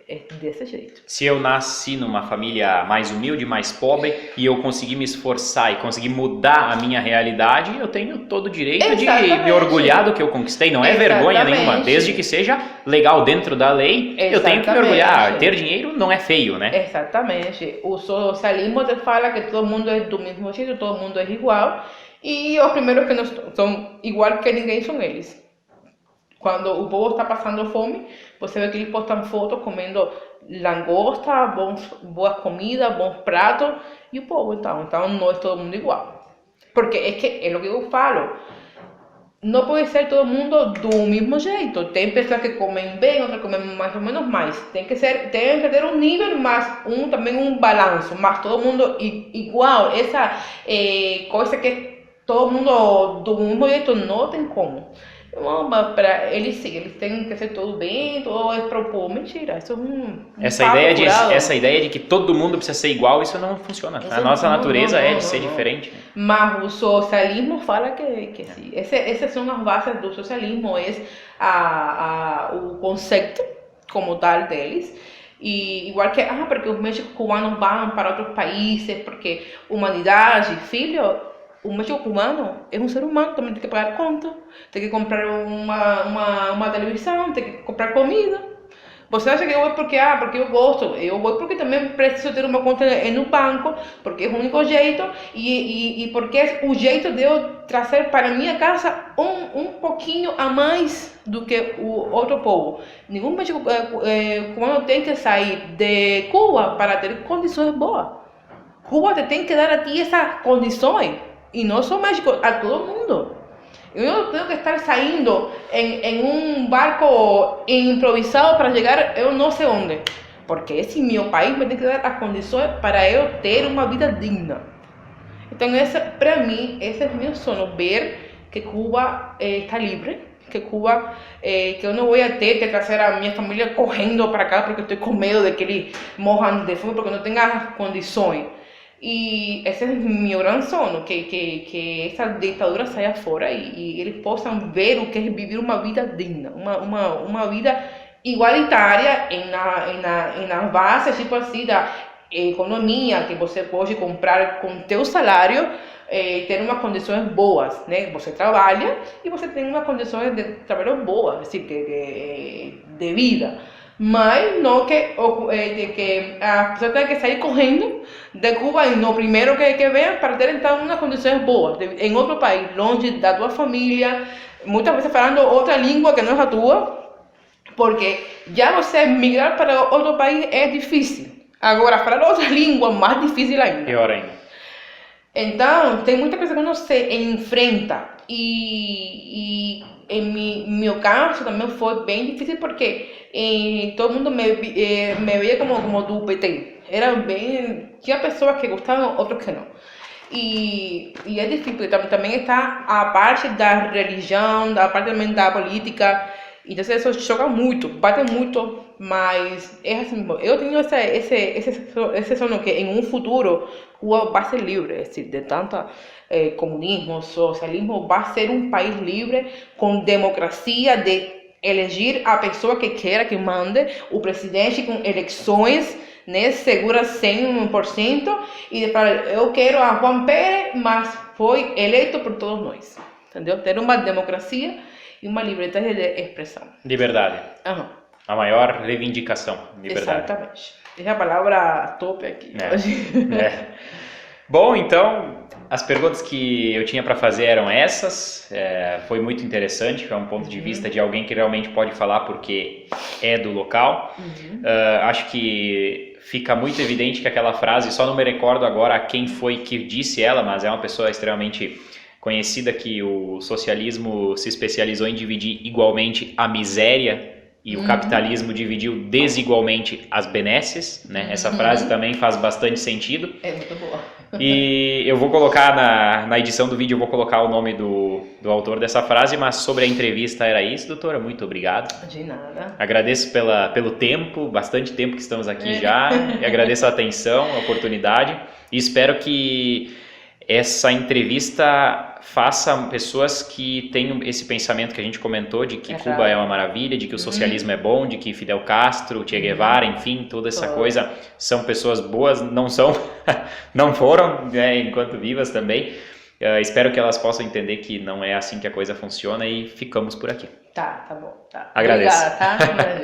[SPEAKER 2] é desse jeito.
[SPEAKER 1] Se eu nasci numa família mais humilde, mais pobre, e eu conseguir me esforçar e conseguir mudar a minha realidade, eu tenho todo o direito
[SPEAKER 2] Exatamente.
[SPEAKER 1] de me orgulhar do que eu conquistei. Não é vergonha nenhuma, desde que seja legal dentro da lei, eu tenho que me orgulhar. Ter dinheiro não é feio, né?
[SPEAKER 2] Exatamente. O socialismo te fala que todo mundo é do mesmo jeito, todo mundo é igual, e os primeiros que não são igual que ninguém são eles. Quando o povo está passando fome, você vê que eles postam fotos comendo langosta, boas comidas, bons pratos, e o povo então não é todo mundo igual. Porque é o que eu falo, não pode ser todo mundo do mesmo jeito. Tem pessoas que comem bem, outras comem mais ou menos mais. Tem que ter um nível, mas também um balanço, mas todo mundo igual. Essa coisa que todo mundo do mesmo jeito não tem como. Para eles sim, eles têm que ser tudo bem, todo é propor. Mentira, isso é
[SPEAKER 1] essa ideia de que todo mundo precisa ser igual, isso não funciona. A nossa natureza é de ser diferente.
[SPEAKER 2] Mas o socialismo fala que sim. Essas são as bases do socialismo, o conceito como tal deles. E igual que, porque os médicos cubanos vão para outros países, porque humanidade, filho. O médico cubano é um ser humano, também tem que pagar conta, tem que comprar uma televisão, tem que comprar comida. Você acha que eu vou porque eu gosto? Eu vou porque também preciso ter uma conta no banco, porque é o único jeito, e porque é o jeito de eu trazer para minha casa um pouquinho a mais do que o outro povo. Nenhum médico cubano tem que sair de Cuba para ter condições boas. Cuba tem que dar a ti essas condições. E não só médicos, a todo mundo. Eu não tenho que estar saindo em um barco improvisado para chegar eu não sei onde. Porque esse meu país me tem que dar as condições para eu ter uma vida digna. Então, para mim, esse é o meu sonho, ver que Cuba está livre, que Cuba, que eu não vou ter que trazer a minha família correndo para cá porque estou com medo de que eles morram de fome porque não tenho as condições. E esse é meu grande sonho, que essa ditadura saia fora e eles possam ver o que é viver uma vida digna, uma vida igualitária nas bases, tipo assim, da economia, que você pode comprar com teu salário, ter umas condições boas, né? Você trabalha e você tem umas condições de trabalho boas, assim, de vida. Mas não que a pessoa tenha que sair correndo de Cuba e no primeiro que venha para ter então umas condições boas em outro país, longe da tua família, muitas vezes falando outra língua que não é a tua, porque já você migrar para outro país é difícil. Agora, falar outra língua é mais difícil ainda.
[SPEAKER 1] Pior ainda.
[SPEAKER 2] Então, tem muita coisa que não se enfrenta. E em meu caso também foi bem difícil porque todo mundo me veia como do PT. Tinha pessoas que gostavam, outras que não. E é difícil, porque também está a parte da religião, a parte também da política. Então isso choca muito, bate muito, mas é assim, eu tenho esse sonho que em um futuro Cuba vai ser livre, assim, de tanto comunismo, socialismo, vai ser um país livre, com democracia, de eleger a pessoa que queira que mande, o presidente com eleições, né, segura 100%, e de falar, eu quero a Juan Pérez, mas foi eleito por todos nós, entendeu? Ter uma democracia e uma liberdade de expressão.
[SPEAKER 1] Liberdade.
[SPEAKER 2] Uhum.
[SPEAKER 1] A maior reivindicação, liberdade.
[SPEAKER 2] Exatamente. Essa é a palavra top aqui.
[SPEAKER 1] Bom, então, as perguntas que eu tinha para fazer eram essas. Foi muito interessante, foi um ponto de vista de alguém que realmente pode falar porque é do local. Acho que fica muito evidente que aquela frase, só não me recordo agora quem foi que disse ela, mas é uma pessoa extremamente conhecida, que o socialismo se especializou em dividir igualmente a miséria e o capitalismo dividiu desigualmente as benesses, né? Essa frase também faz bastante sentido.
[SPEAKER 2] É muito boa.
[SPEAKER 1] E eu vou colocar na edição do vídeo, eu vou colocar o nome do autor dessa frase, mas sobre a entrevista era isso, doutora. Muito obrigado.
[SPEAKER 2] De nada.
[SPEAKER 1] Agradeço pelo tempo, bastante tempo que estamos aqui já, e agradeço a atenção, a oportunidade, e espero que essa entrevista faça pessoas que têm esse pensamento que a gente comentou de que Cuba é uma maravilha, de que o socialismo é bom, de que Fidel Castro, Che Guevara, enfim, toda essa coisa são pessoas boas, não foram, né, enquanto vivas também. Espero que elas possam entender que não é assim que a coisa funciona e ficamos por aqui.
[SPEAKER 2] Tá bom. Tá.
[SPEAKER 1] Agradeço.
[SPEAKER 2] Obrigada, tá?